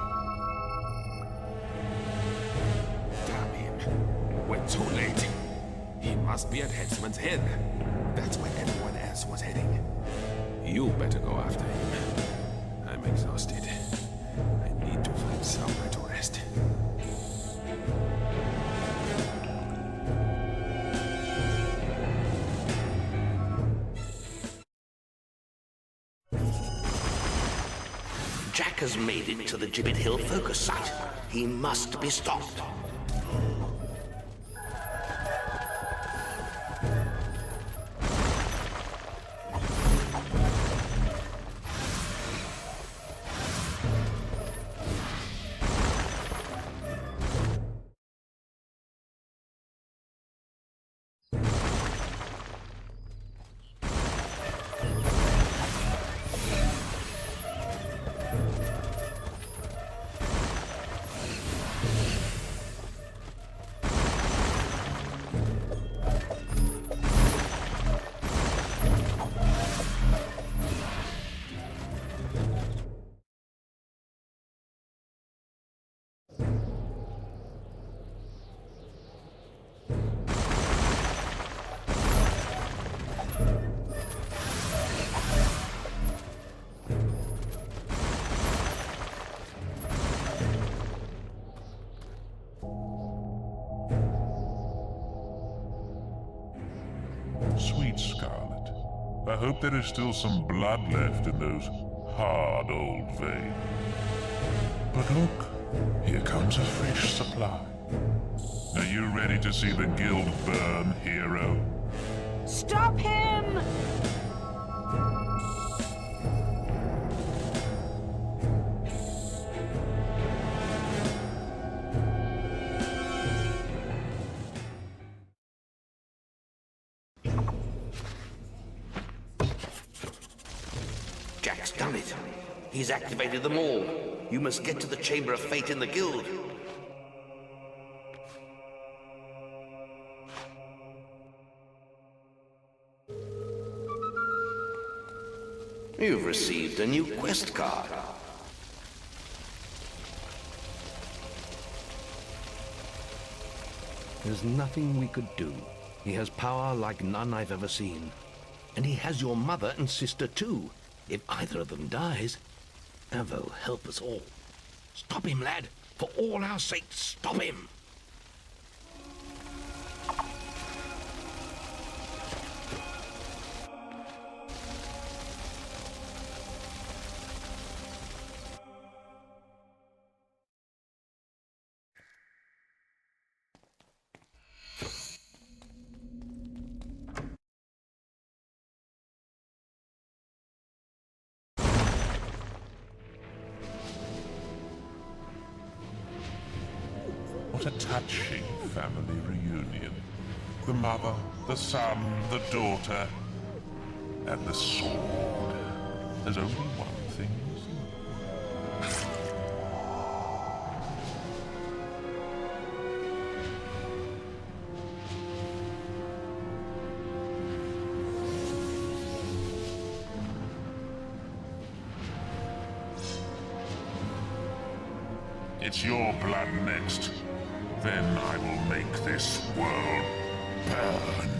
S7: Damn him. We're too late. He must be at Headsman's Head. That's where everyone else was heading. You better go after him. I'm exhausted. I need to find somewhere to rest.
S1: Jack has made it to the Gibbet Hill focus site. He must be stopped.
S18: Sweet Scarlet, I hope there is still some blood left in those hard old veins. But look, here comes a fresh supply. Are you ready to see the guild burn, hero?
S8: Stop him!
S1: Jack's done it. He's activated them all. You must get to the Chamber of Fate in the guild. You've received a new quest card. There's nothing we could do. He has power like none I've ever seen. And he has your mother and sister too. If either of them dies, Avo, help us all. Stop him, lad. For all our sakes, stop him.
S18: What a touching family reunion. The mother, the son, the daughter, and the sword. There's only one thing missing. It's your blood next. Then I will make this world burn.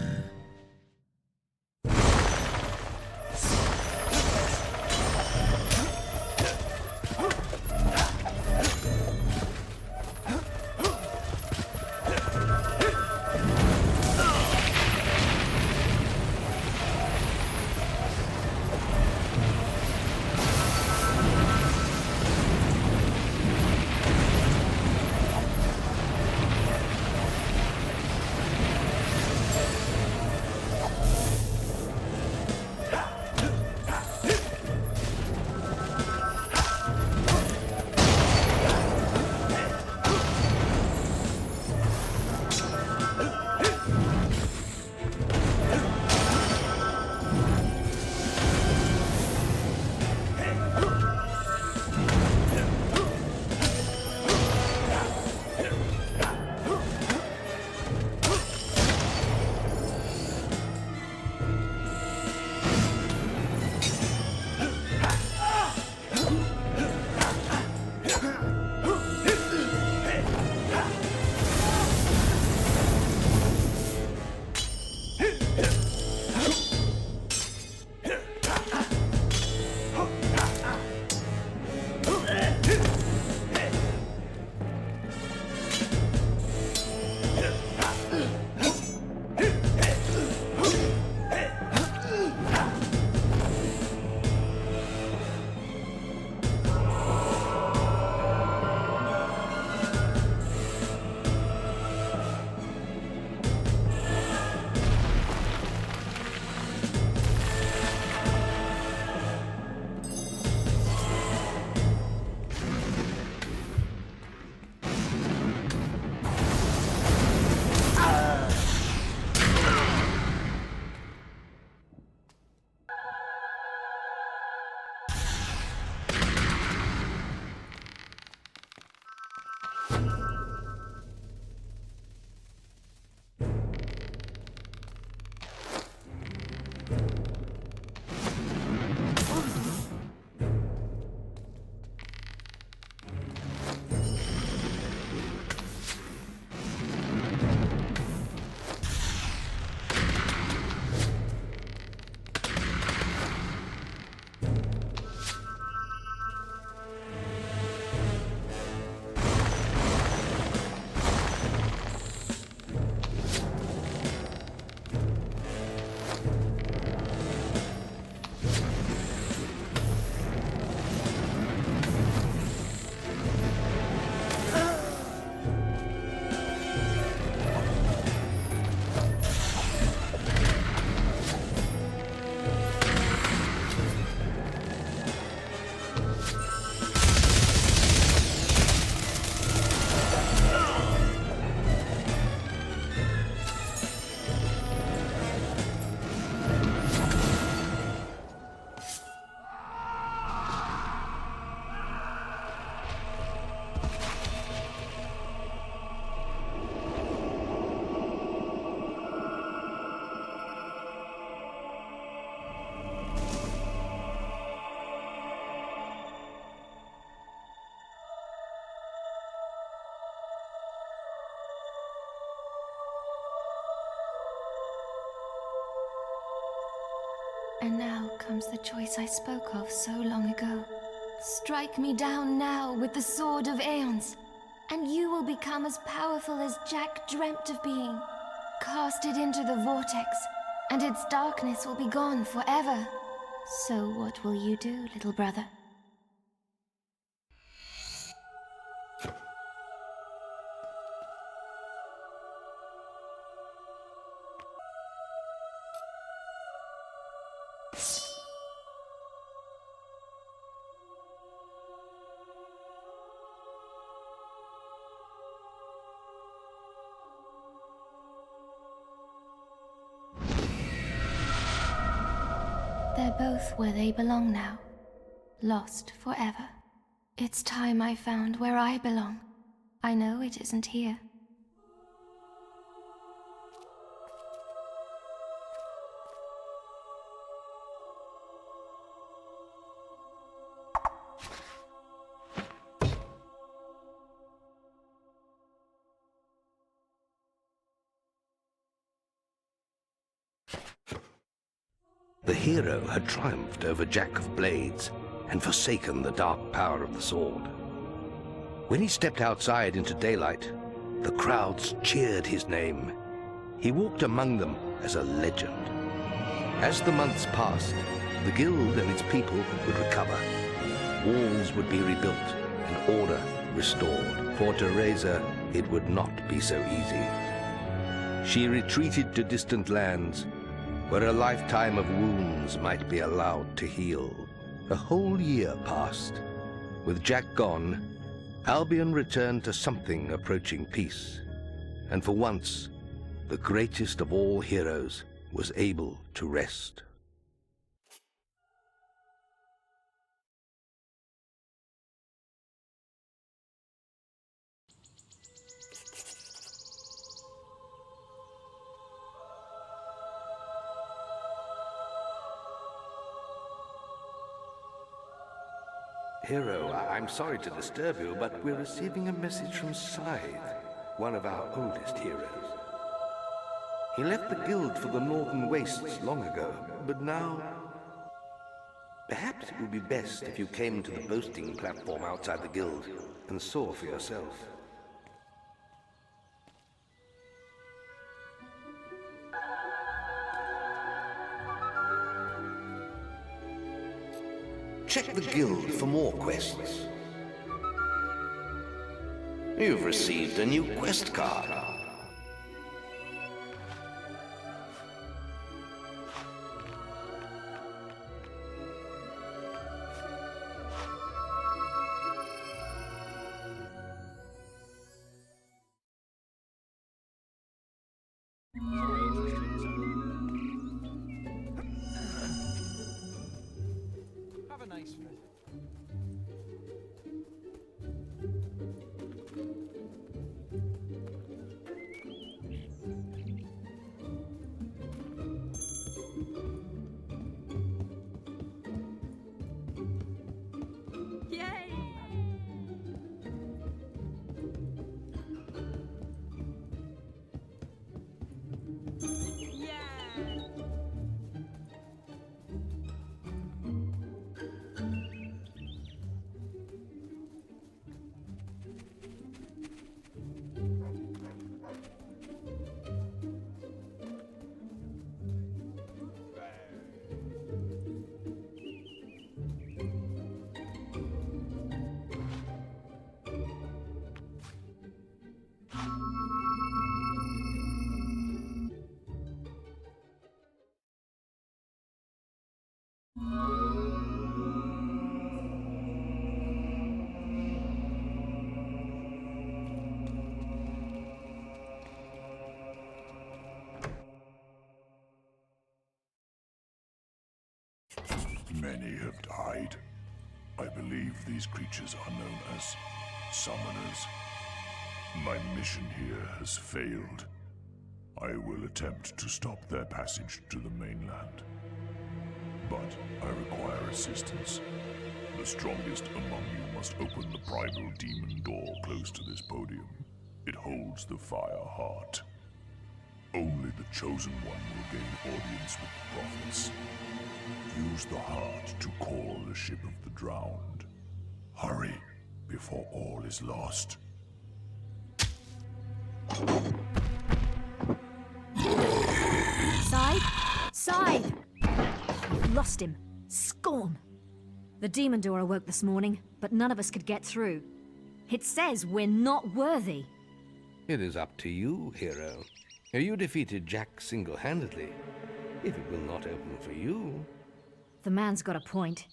S4: And now comes the choice I spoke of so long ago. Strike me down now with the sword of Aeons, and you will become as powerful as Jack dreamt of being. Cast it into the vortex, and its darkness will be gone forever. So what will you do, little brother? They're both where they belong now. Lost forever. It's time I found where I belong. I know it isn't here.
S1: The hero had triumphed over Jack of Blades and forsaken the dark power of the sword. When he stepped outside into daylight, the crowds cheered his name. He walked among them as a legend. As the months passed, the guild and its people would recover. Walls would be rebuilt and order restored. For Teresa, it would not be so easy. She retreated to distant lands, where a lifetime of wounds might be allowed to heal. A whole year passed. With Jack gone, Albion returned to something approaching peace. And for once, the greatest of all heroes was able to rest.
S20: Hero, I'm sorry to disturb you, but we're receiving a message from Scythe, one of our oldest heroes. He left the guild for the Northern Wastes long ago, but now... Perhaps it would be best if you came to the boasting platform outside the guild and saw for yourself. Check the guild for more quests. You've received a new quest card.
S11: Have a nice visit.
S18: Many have died. I believe these creatures are known as summoners. My mission here has failed. I will attempt to stop their passage to the mainland. But I require assistance. The strongest among you must open the primal demon door close to this podium. It holds the fire heart. Only the chosen one will gain audience with the prophets. Use the heart to call the ship of the drowned. Hurry, before all is lost.
S19: Scythe? Scythe! We've lost him. Scorn! The demon door awoke this morning, but none of us could get through. It says we're not worthy.
S20: It is up to you, hero. You defeated Jack single-handedly. If it will not open for you...
S19: The man's got a point.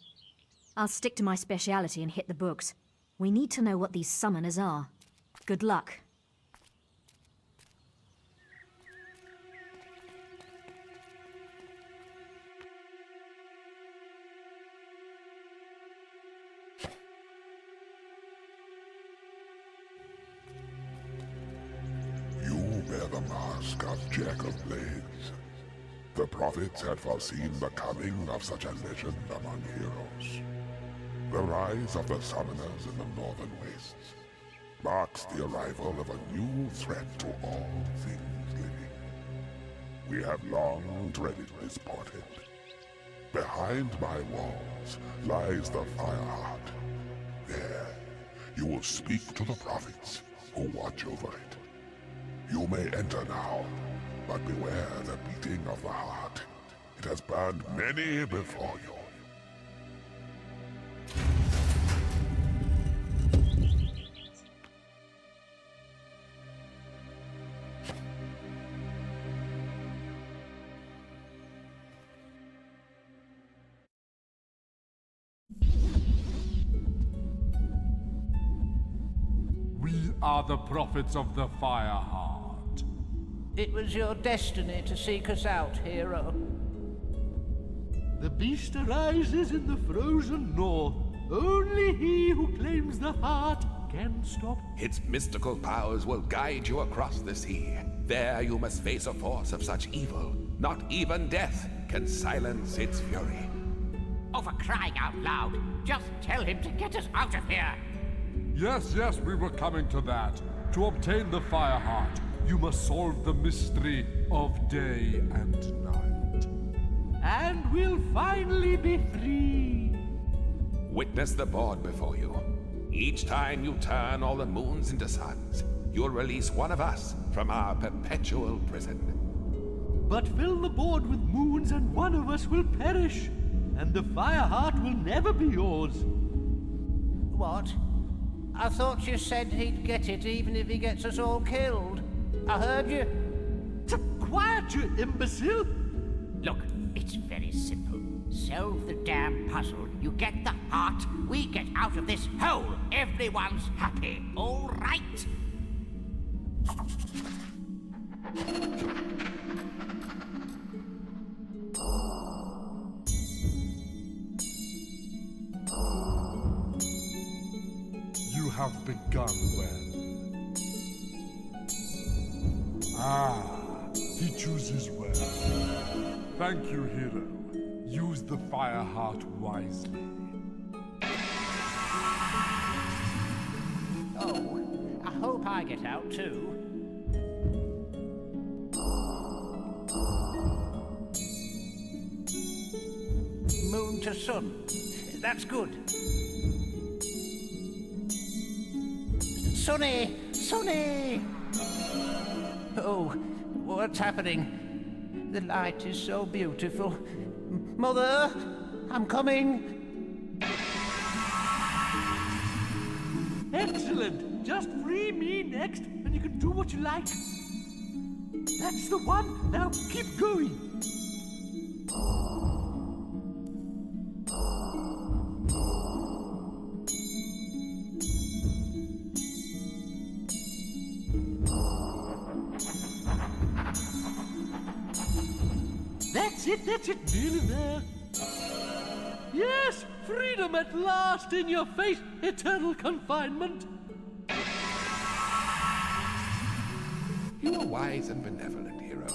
S19: I'll stick to my speciality and hit the books. We need to know what these summoners are. Good luck.
S18: You bear the mask of Jack of Blades. The prophets had foreseen the coming of such a legend among heroes. The rise of the summoners in the northern wastes marks the arrival of a new threat to all things living. We have long dreaded this portent. Behind my walls lies the Fireheart. There, you will speak to the prophets who watch over it. You may enter now, but beware the beating of the heart. It has burned many before you.
S21: We are the prophets of the Fireheart.
S13: It was your destiny to seek us out, hero.
S11: The beast arises in the frozen north. Only he who claims the heart can stop.
S7: Its mystical powers will guide you across the sea. There you must face a force of such evil. Not even death can silence its fury.
S13: Oh, for crying out loud, just tell him to get us out of here.
S21: Yes, we were coming to that. To obtain the Fireheart, you must solve the mystery of day and night.
S11: And we'll finally be free.
S7: Witness the board before you. Each time you turn all the moons into suns, you'll release one of us from our perpetual prison.
S11: But fill the board with moons and one of us will perish. And the Fireheart will never be yours.
S13: What? I thought you said he'd get it even if he gets us all killed. I heard you.
S11: Quiet, you imbecile!
S13: Look, it's very simple. Solve the damn puzzle. You get the heart, we get out of this hole. Everyone's happy, all right?
S21: You have begun well. He chooses well. Thank you, hero. Use the Fireheart wisely.
S13: Oh, I hope I get out too. Moon to sun. That's good. Sonny! Sonny! Oh, what's happening? The light is so beautiful. Mother, I'm coming.
S11: Excellent! Just free me next, and you can do what you like. That's the one. Now keep going. That's it, nearly there. Yes, freedom at last in your face, eternal confinement.
S7: You are wise and benevolent, hero.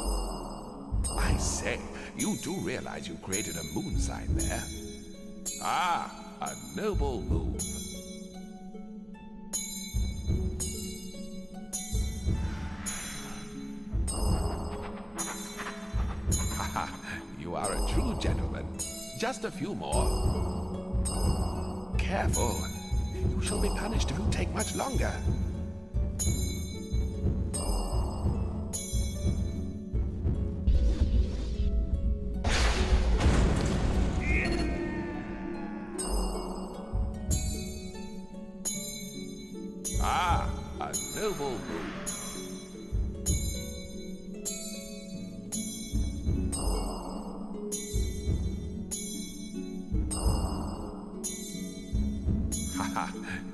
S7: I say, you do realize you created a moon sign there. Ah, a noble move. You are a true gentleman. Just a few more. Careful. You shall be punished if you take much longer. Ah, a noble move. Haha,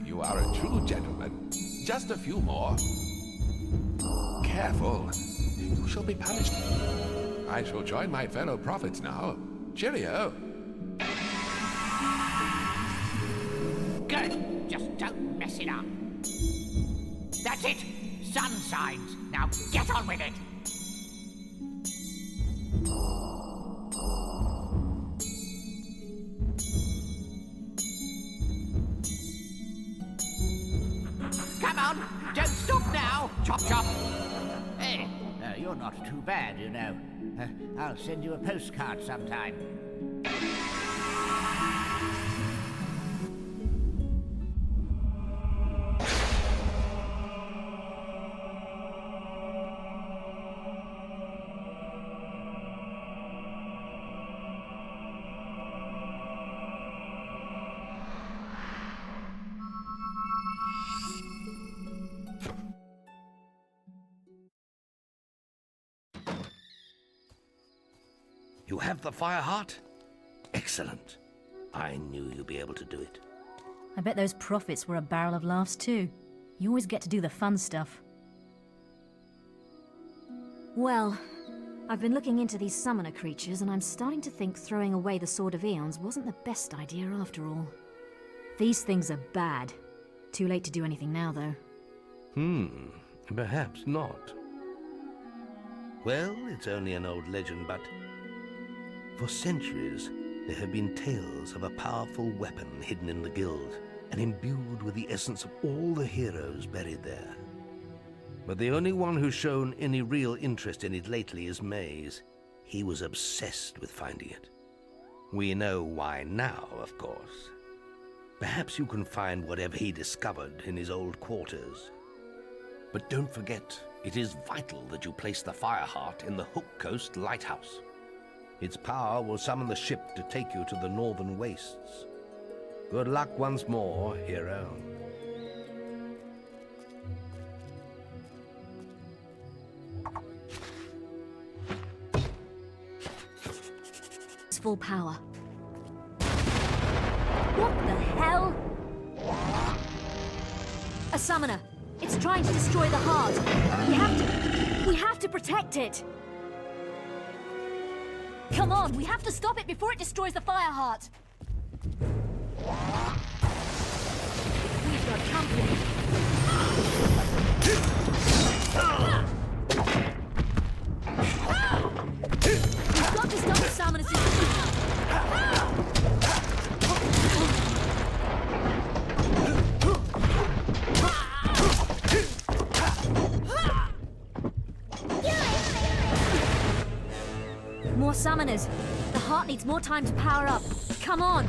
S7: you are a true gentleman. Just a few more. Careful. You shall be punished. I shall join my fellow prophets now. Cheerio.
S13: Good. Just don't mess it up. That's it. Sun signs. Now get on with it. Come on. Don't stop now. Chop, chop. Hey, you're not too bad, you know. I'll send you a postcard sometime.
S20: You have the fire heart? Excellent. I knew you'd be able to do it.
S19: I bet those prophets were a barrel of laughs too. You always get to do the fun stuff. Well, I've been looking into these summoner creatures, and I'm starting to think throwing away the Sword of Eons wasn't the best idea after all. These things are bad. Too late to do anything now, though.
S20: Perhaps not. Well, it's only an old legend, but for centuries there have been tales of a powerful weapon hidden in the guild and imbued with the essence of all the heroes buried there. But the only one who's shown any real interest in it lately is Maze. He was obsessed with finding it. We know why now, of course. Perhaps you can find whatever he discovered in his old quarters. But don't forget, it is vital that you place the Fire Heart in the Hook Coast Lighthouse. Its power will summon the ship to take you to the northern wastes. Good luck once more, hero.
S19: It's full power. What the hell? A summoner. It's trying to destroy the heart. We have to protect it. Come on, we have to stop it before it destroys the fire heart. We've got company. We've got to stop the summoners. More summoners. The heart needs more time to power up. Come on.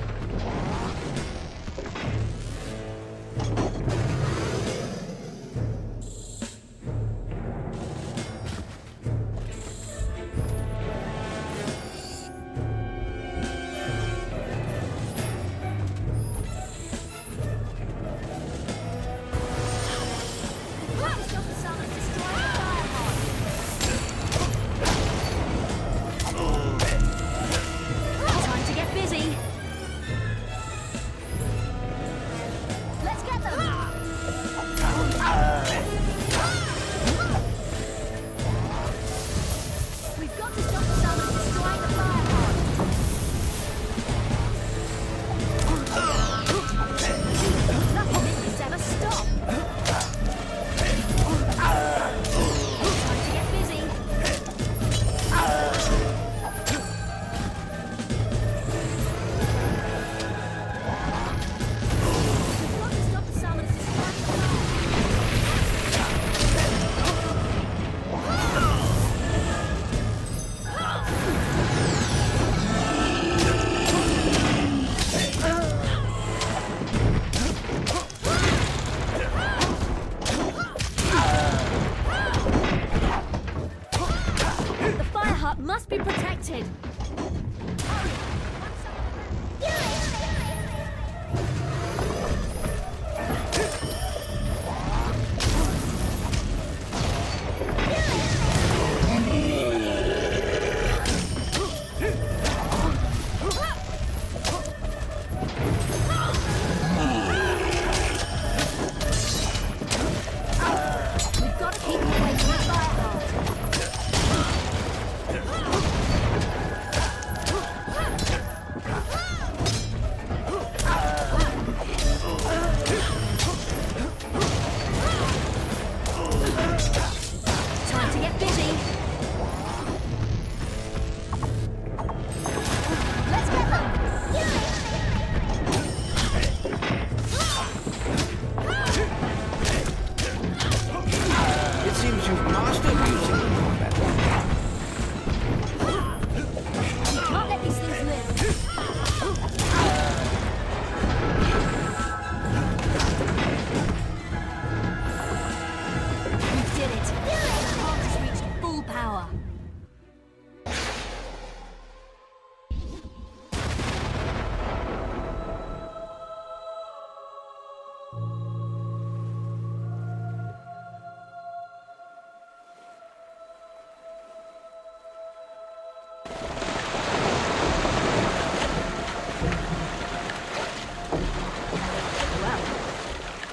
S19: heart must be protected.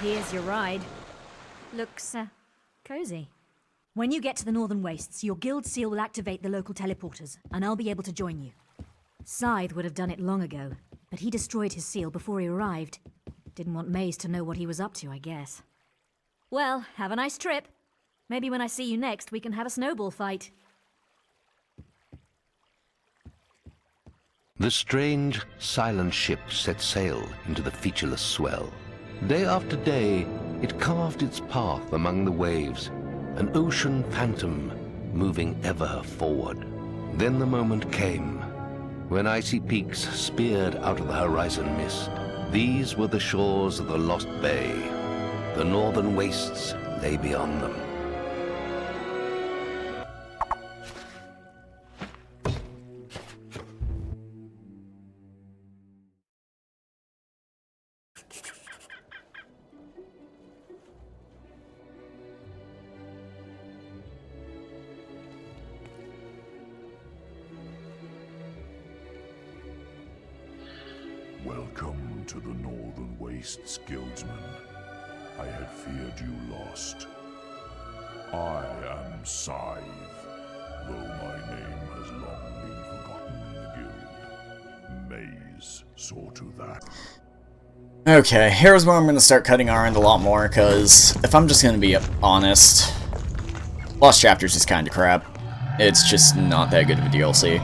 S19: Here's your ride. Looks, cozy. When you get to the Northern Wastes, your guild seal will activate the local teleporters, and I'll be able to join you. Scythe would have done it long ago, but he destroyed his seal before he arrived. Didn't want Maze to know what he was up to, I guess. Well, have a nice trip. Maybe when I see you next, we can have a snowball fight.
S1: The strange, silent ship set sail into the featureless swell. Day after day, it carved its path among the waves, an ocean phantom moving ever forward. Then the moment came, when icy peaks speared out of the horizon mist. These were the shores of the Lost Bay. The Northern Wastes lay beyond them.
S5: Welcome to the Northern Wastes, Guildsman. I had feared you lost. I am Scythe, though my name has long been forgotten in the guild. Maze saw to that.
S3: Okay, here's where I'm going to start cutting around a lot more, because if I'm just going to be honest, Lost Chapters is kind of crap. It's just not that good of a DLC.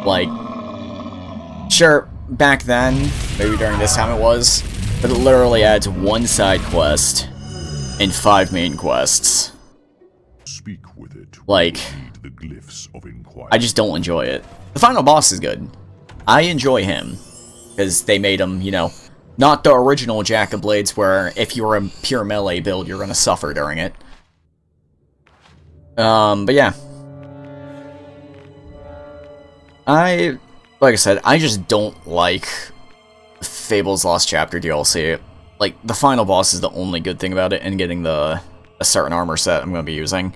S3: Like, sure, back then, maybe during this time it was, but it literally adds one side quest and 5 main quests.
S5: Speak with it.
S3: Like,
S5: The glyphs of inquiry.
S3: I just don't enjoy it. The final boss is good. I enjoy him, because they made him, you know, not the original Jack of Blades where if you're a pure melee build, you're going to suffer during it. But yeah. Like I said, I just don't like Fable's Lost Chapter DLC. Like, the final boss is the only good thing about it, and getting a certain armor set I'm going to be using.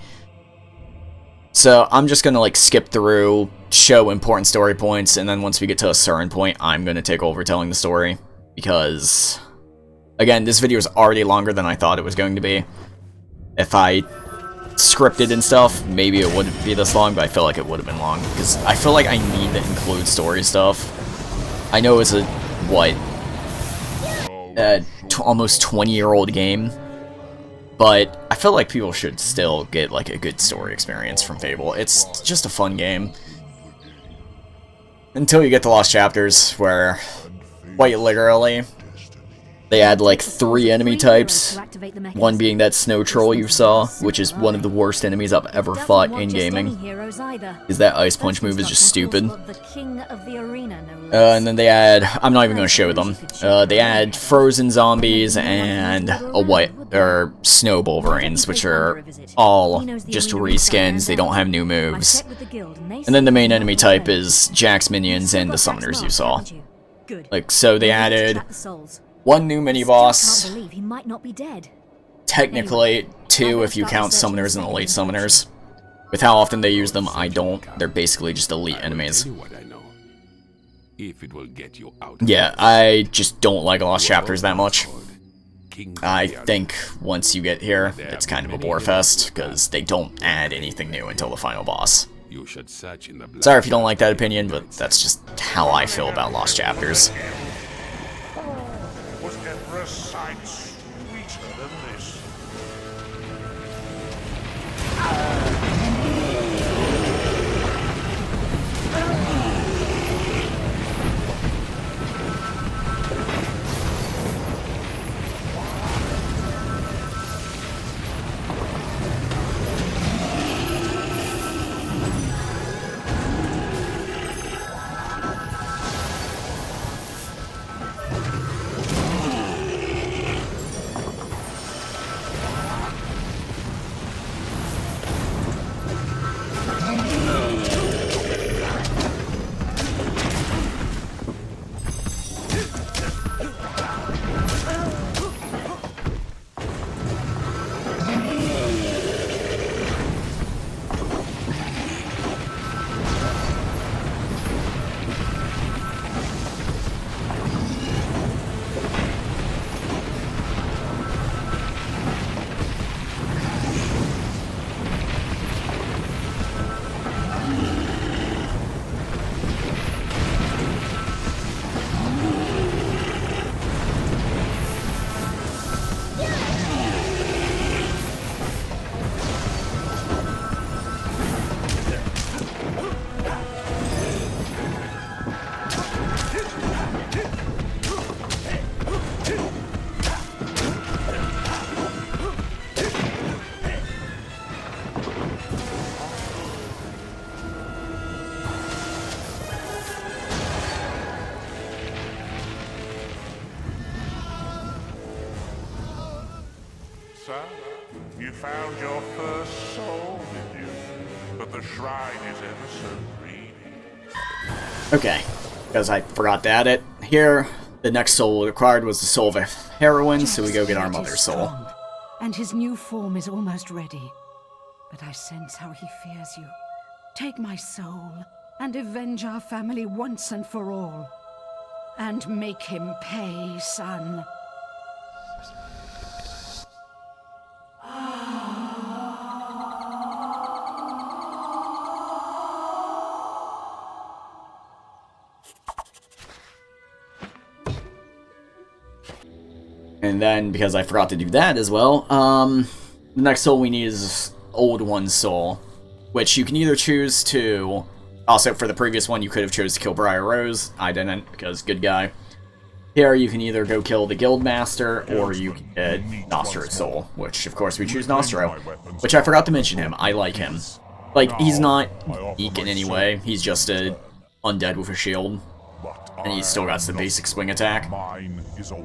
S3: So, I'm just going to, like, skip through, show important story points, and then once we get to a certain point, I'm going to take over telling the story. Because, again, this video is already longer than I thought it was going to be. If I scripted and stuff, maybe it wouldn't be this long, but I feel like it would have been long, because I feel like I need to include story stuff. I know it's a, what, almost 20-year-old game, but I feel like people should still get, like, a good story experience from Fable. It's just a fun game. Until you get to Lost Chapters, where, quite literally, They add like 3 enemy types, one being that snow troll you saw, which is one of the worst enemies I've ever fought in gaming. Because that ice punch move is just stupid. And then they add, I'm not even going to show them, they add frozen zombies and snow Wolverines, which are all just reskins, they don't have new moves. And then the main enemy type is Jack's minions and the summoners you saw. Like, so they added 1 new mini-boss, technically 2 if you count summoners and elite summoners. With how often they use them, I don't. They're basically just elite enemies. Yeah, I just don't like Lost Chapters that much. I think once you get here, it's kind of a bore fest, because they don't add anything new until the final boss. Sorry if you don't like that opinion, but that's just how I feel about Lost Chapters.
S18: Was ever a sight sweeter than this? Sir, you found your first soul, did you? But the shrine is ever so greedy.
S3: Okay, because I forgot to add it. Here, the next soul required was the soul of a heroine, so we go get our mother's soul.
S17: And his new form is almost ready. But I sense how he fears you. Take my soul and avenge our family once and for all. And make him pay, son.
S3: And then, because I forgot to do that as well, the next soul we need is Old One's soul, which you can either choose to... Also, for the previous one, you could have chose to kill Briar Rose. I didn't, because good guy. Here, you can either go kill the Guildmaster, or you can get Nostro's soul, which, of course, we choose Nostro. Which I forgot to mention him. I like him. Like, he's not weak in any way. He's just a undead with a shield. And he's still got the basic swing attack.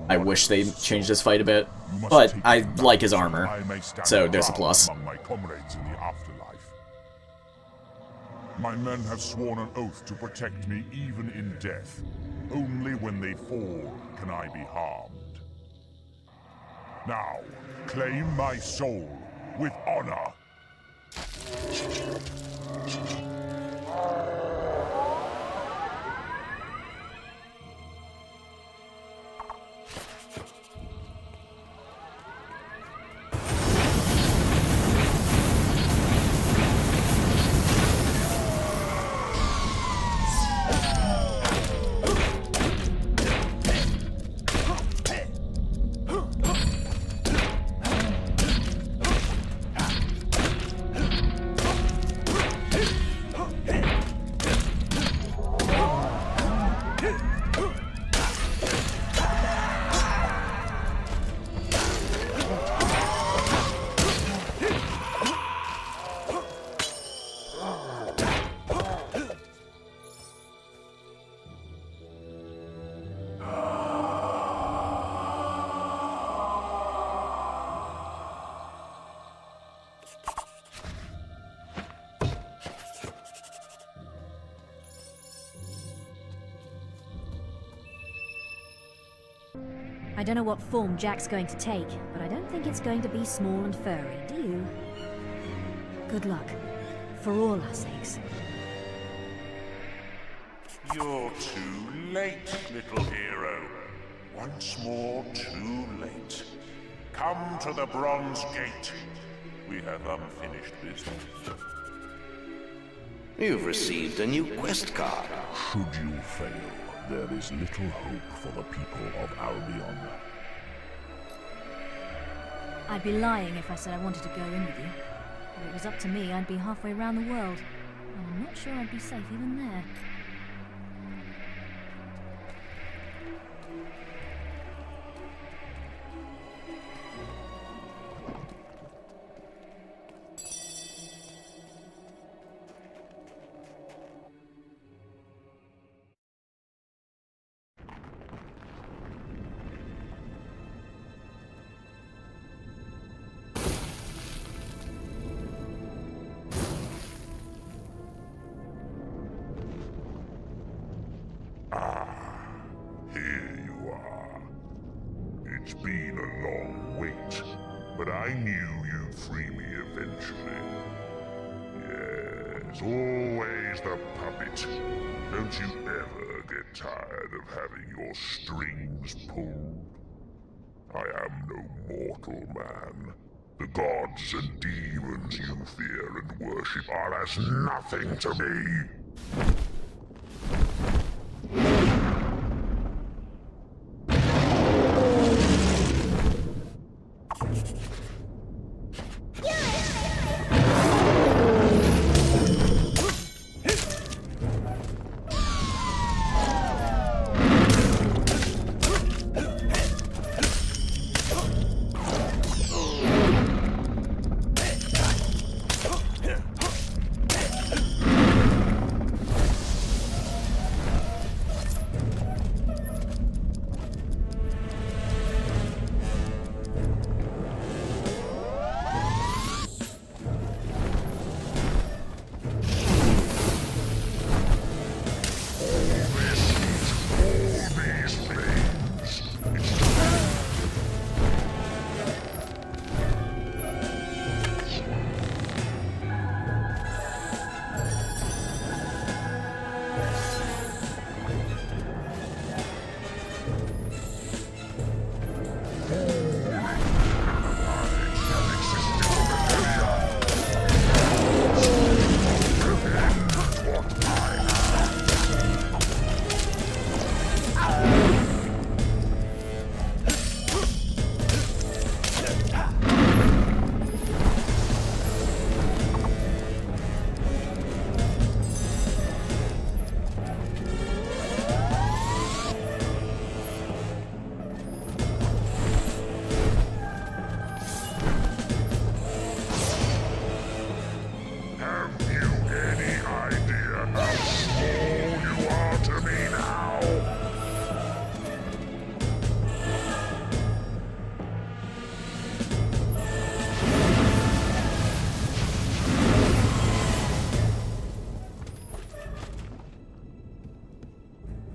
S3: I wish they changed his fight a bit, but I like his armor, so there's a plus.
S5: My men have sworn an oath to protect me even in death. Only when they fall can I be harmed. Now, claim my soul with honor.
S19: I don't know what form Jack's going to take, but I don't think it's going to be small and furry, do you? Good luck. For all our sakes.
S18: You're too late, little hero. Once more, too late. Come to the Bronze Gate. We have unfinished business.
S20: You've received a new quest card.
S5: Should you fail, there is little hope for the people of Albion.
S19: I'd be lying if I said I wanted to go in with you. If it was up to me, I'd be halfway around the world. And I'm not sure I'd be safe even there.
S5: Here you are. It's been a long wait, but I knew you'd free me eventually. Yes, always the puppet. Don't you ever get tired of having your strings pulled? I am no mortal man. The gods and demons you fear and worship are as nothing to me.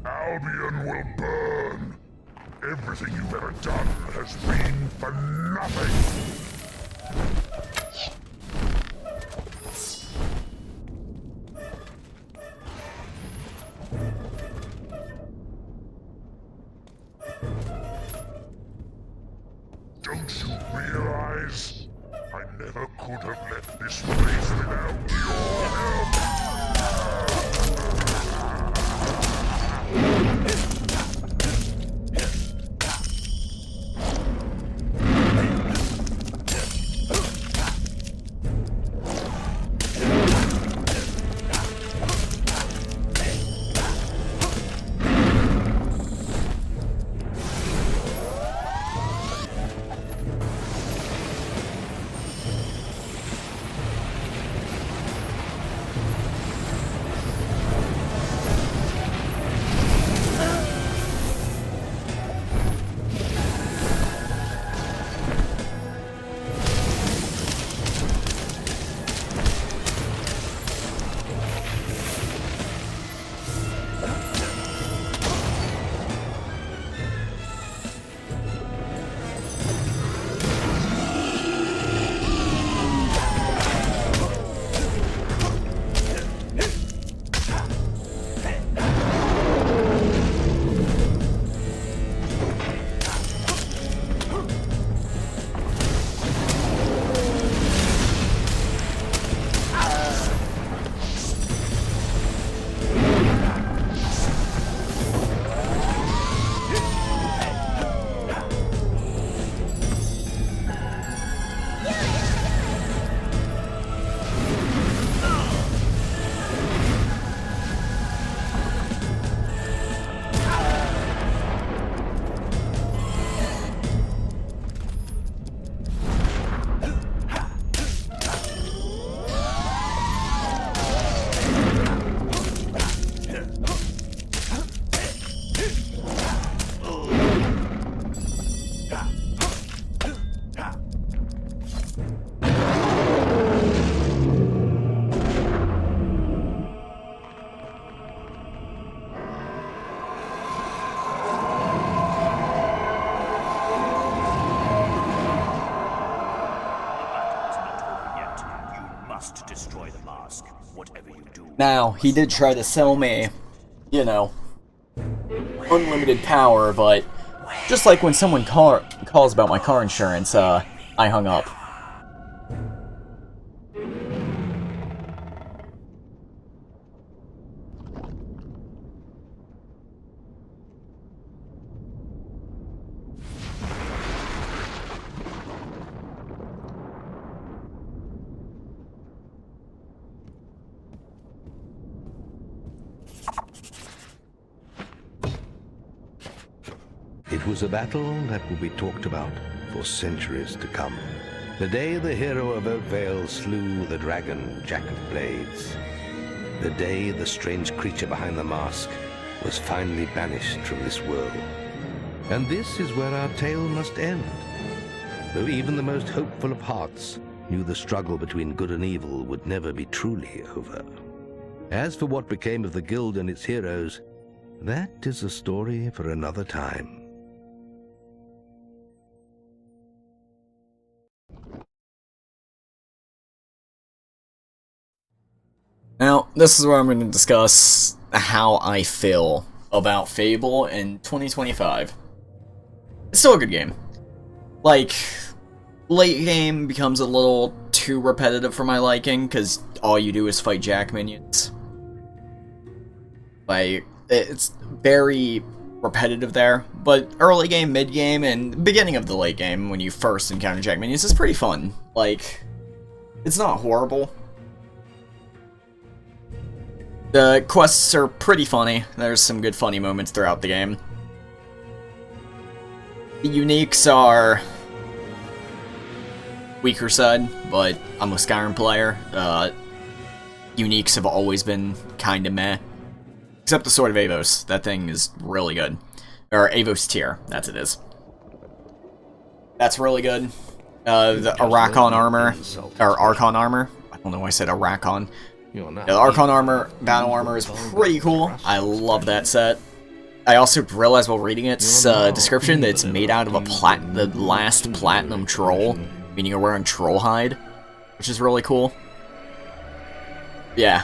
S5: Albion will burn. Everything you've ever done has been for nothing. Don't you realize? I never could have left this place without your help.
S3: Now, he did try to sell me, you know, unlimited power, but just like when someone calls about my car insurance, I hung up.
S1: It was a battle that will be talked about for centuries to come. The day the hero of Oakvale slew the dragon, Jack of Blades. The day the strange creature behind the mask was finally banished from this world. And this is where our tale must end. Though even the most hopeful of hearts knew the struggle between good and evil would never be truly over. As for what became of the guild and its heroes, that is a story for another time.
S3: Now, this is where I'm going to discuss how I feel about Fable in 2025. It's still a good game. Like, late game becomes a little too repetitive for my liking, because all you do is fight Jack minions. Like, it's very repetitive there, but early game, mid game, and beginning of the late game, when you first encounter Jack minions, is pretty fun. Like, it's not horrible. The quests are pretty funny. There's some good funny moments throughout the game. The uniques are weaker side, but I'm a Skyrim player. Uniques have always been kinda meh. Except the Sword of Avos. That thing is really good. Or Avos tier, that's it is. That's really good. The Arachon armor, or Archon armor. I don't know why I said Arachon. The Archon armor, battle armor is pretty cool. I love that set. I also realized while reading its description that it's made out of the last platinum troll, meaning you're wearing troll hide, which is really cool. Yeah,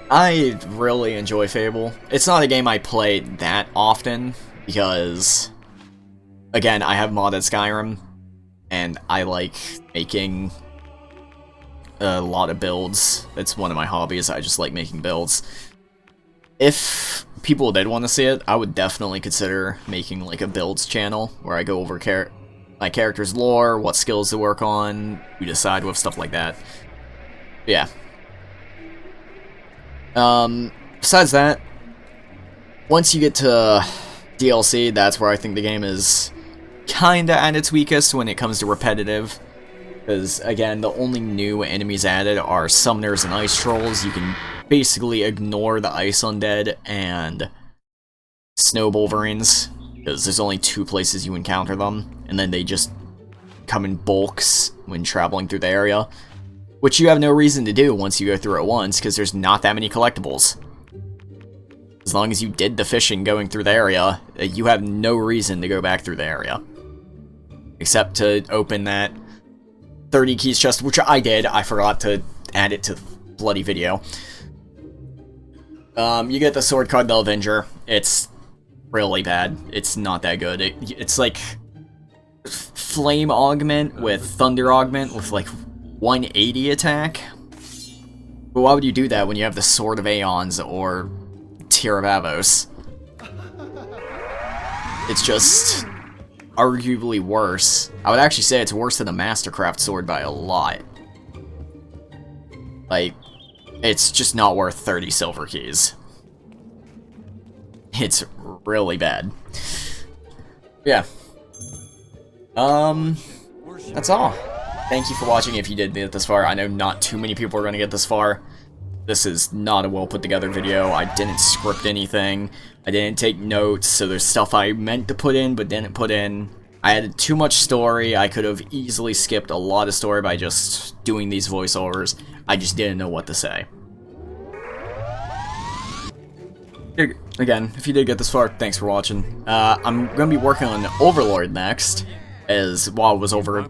S3: I really enjoy Fable. It's not a game I play that often because, again, I have modded Skyrim, and I like making a lot of builds. It's one of my hobbies. I just like making builds. If people did want to see it, I would definitely consider making like a builds channel where I go over my character's lore, what skills to work on, we decide with stuff like that. Yeah. Besides that, once you get to DLC, that's where I think the game is kinda at its weakest when it comes to repetitive. Because, again, the only new enemies added are summoners and ice trolls. You can basically ignore the ice undead and snow wolverines, because there's only 2 places you encounter them, and then they just come in bulks when traveling through the area, which you have no reason to do once you go through it once, because there's not that many collectibles. As long as you did the fishing going through the area, you have no reason to go back through the area. Except to open that 30 keys chest, which I did. I forgot to add it to the bloody video. You get the sword card, the Avenger. It's really bad. It's not that good. It's like Flame Augment with Thunder Augment with like 180 attack. But why would you do that when you have the Sword of Aeons or Tear of Avos? It's just arguably worse. I would actually say it's worse than the Mastercraft sword by a lot. Like, it's just not worth 30 silver keys. It's really bad. Yeah. That's all. Thank you for watching if you did get this far. I know not too many people are going to get this far. This is not a well put together video. I didn't script anything. I didn't take notes, so there's stuff I meant to put in but didn't put in. I added too much story. I could have easily skipped a lot of story by just doing these voiceovers. I just didn't know what to say. Again, if you did get this far, thanks for watching. I'm going to be working on Overlord next, as while I was over,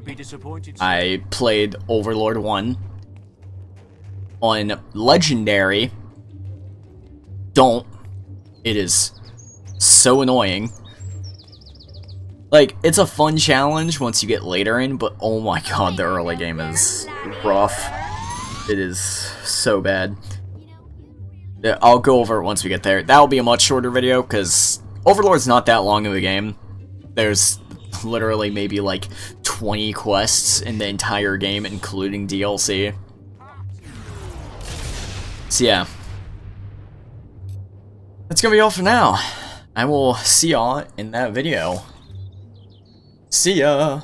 S3: I played Overlord 1. On Legendary, don't. It is so annoying. Like, it's a fun challenge once you get later in, but oh my god, the early game is rough. It is so bad. Yeah, I'll go over it once we get there. That'll be a much shorter video, because Overlord's not that long of a game. There's literally maybe like 20 quests in the entire game, including DLC. So yeah. That's gonna be all for now. I will see y'all in that video. See ya!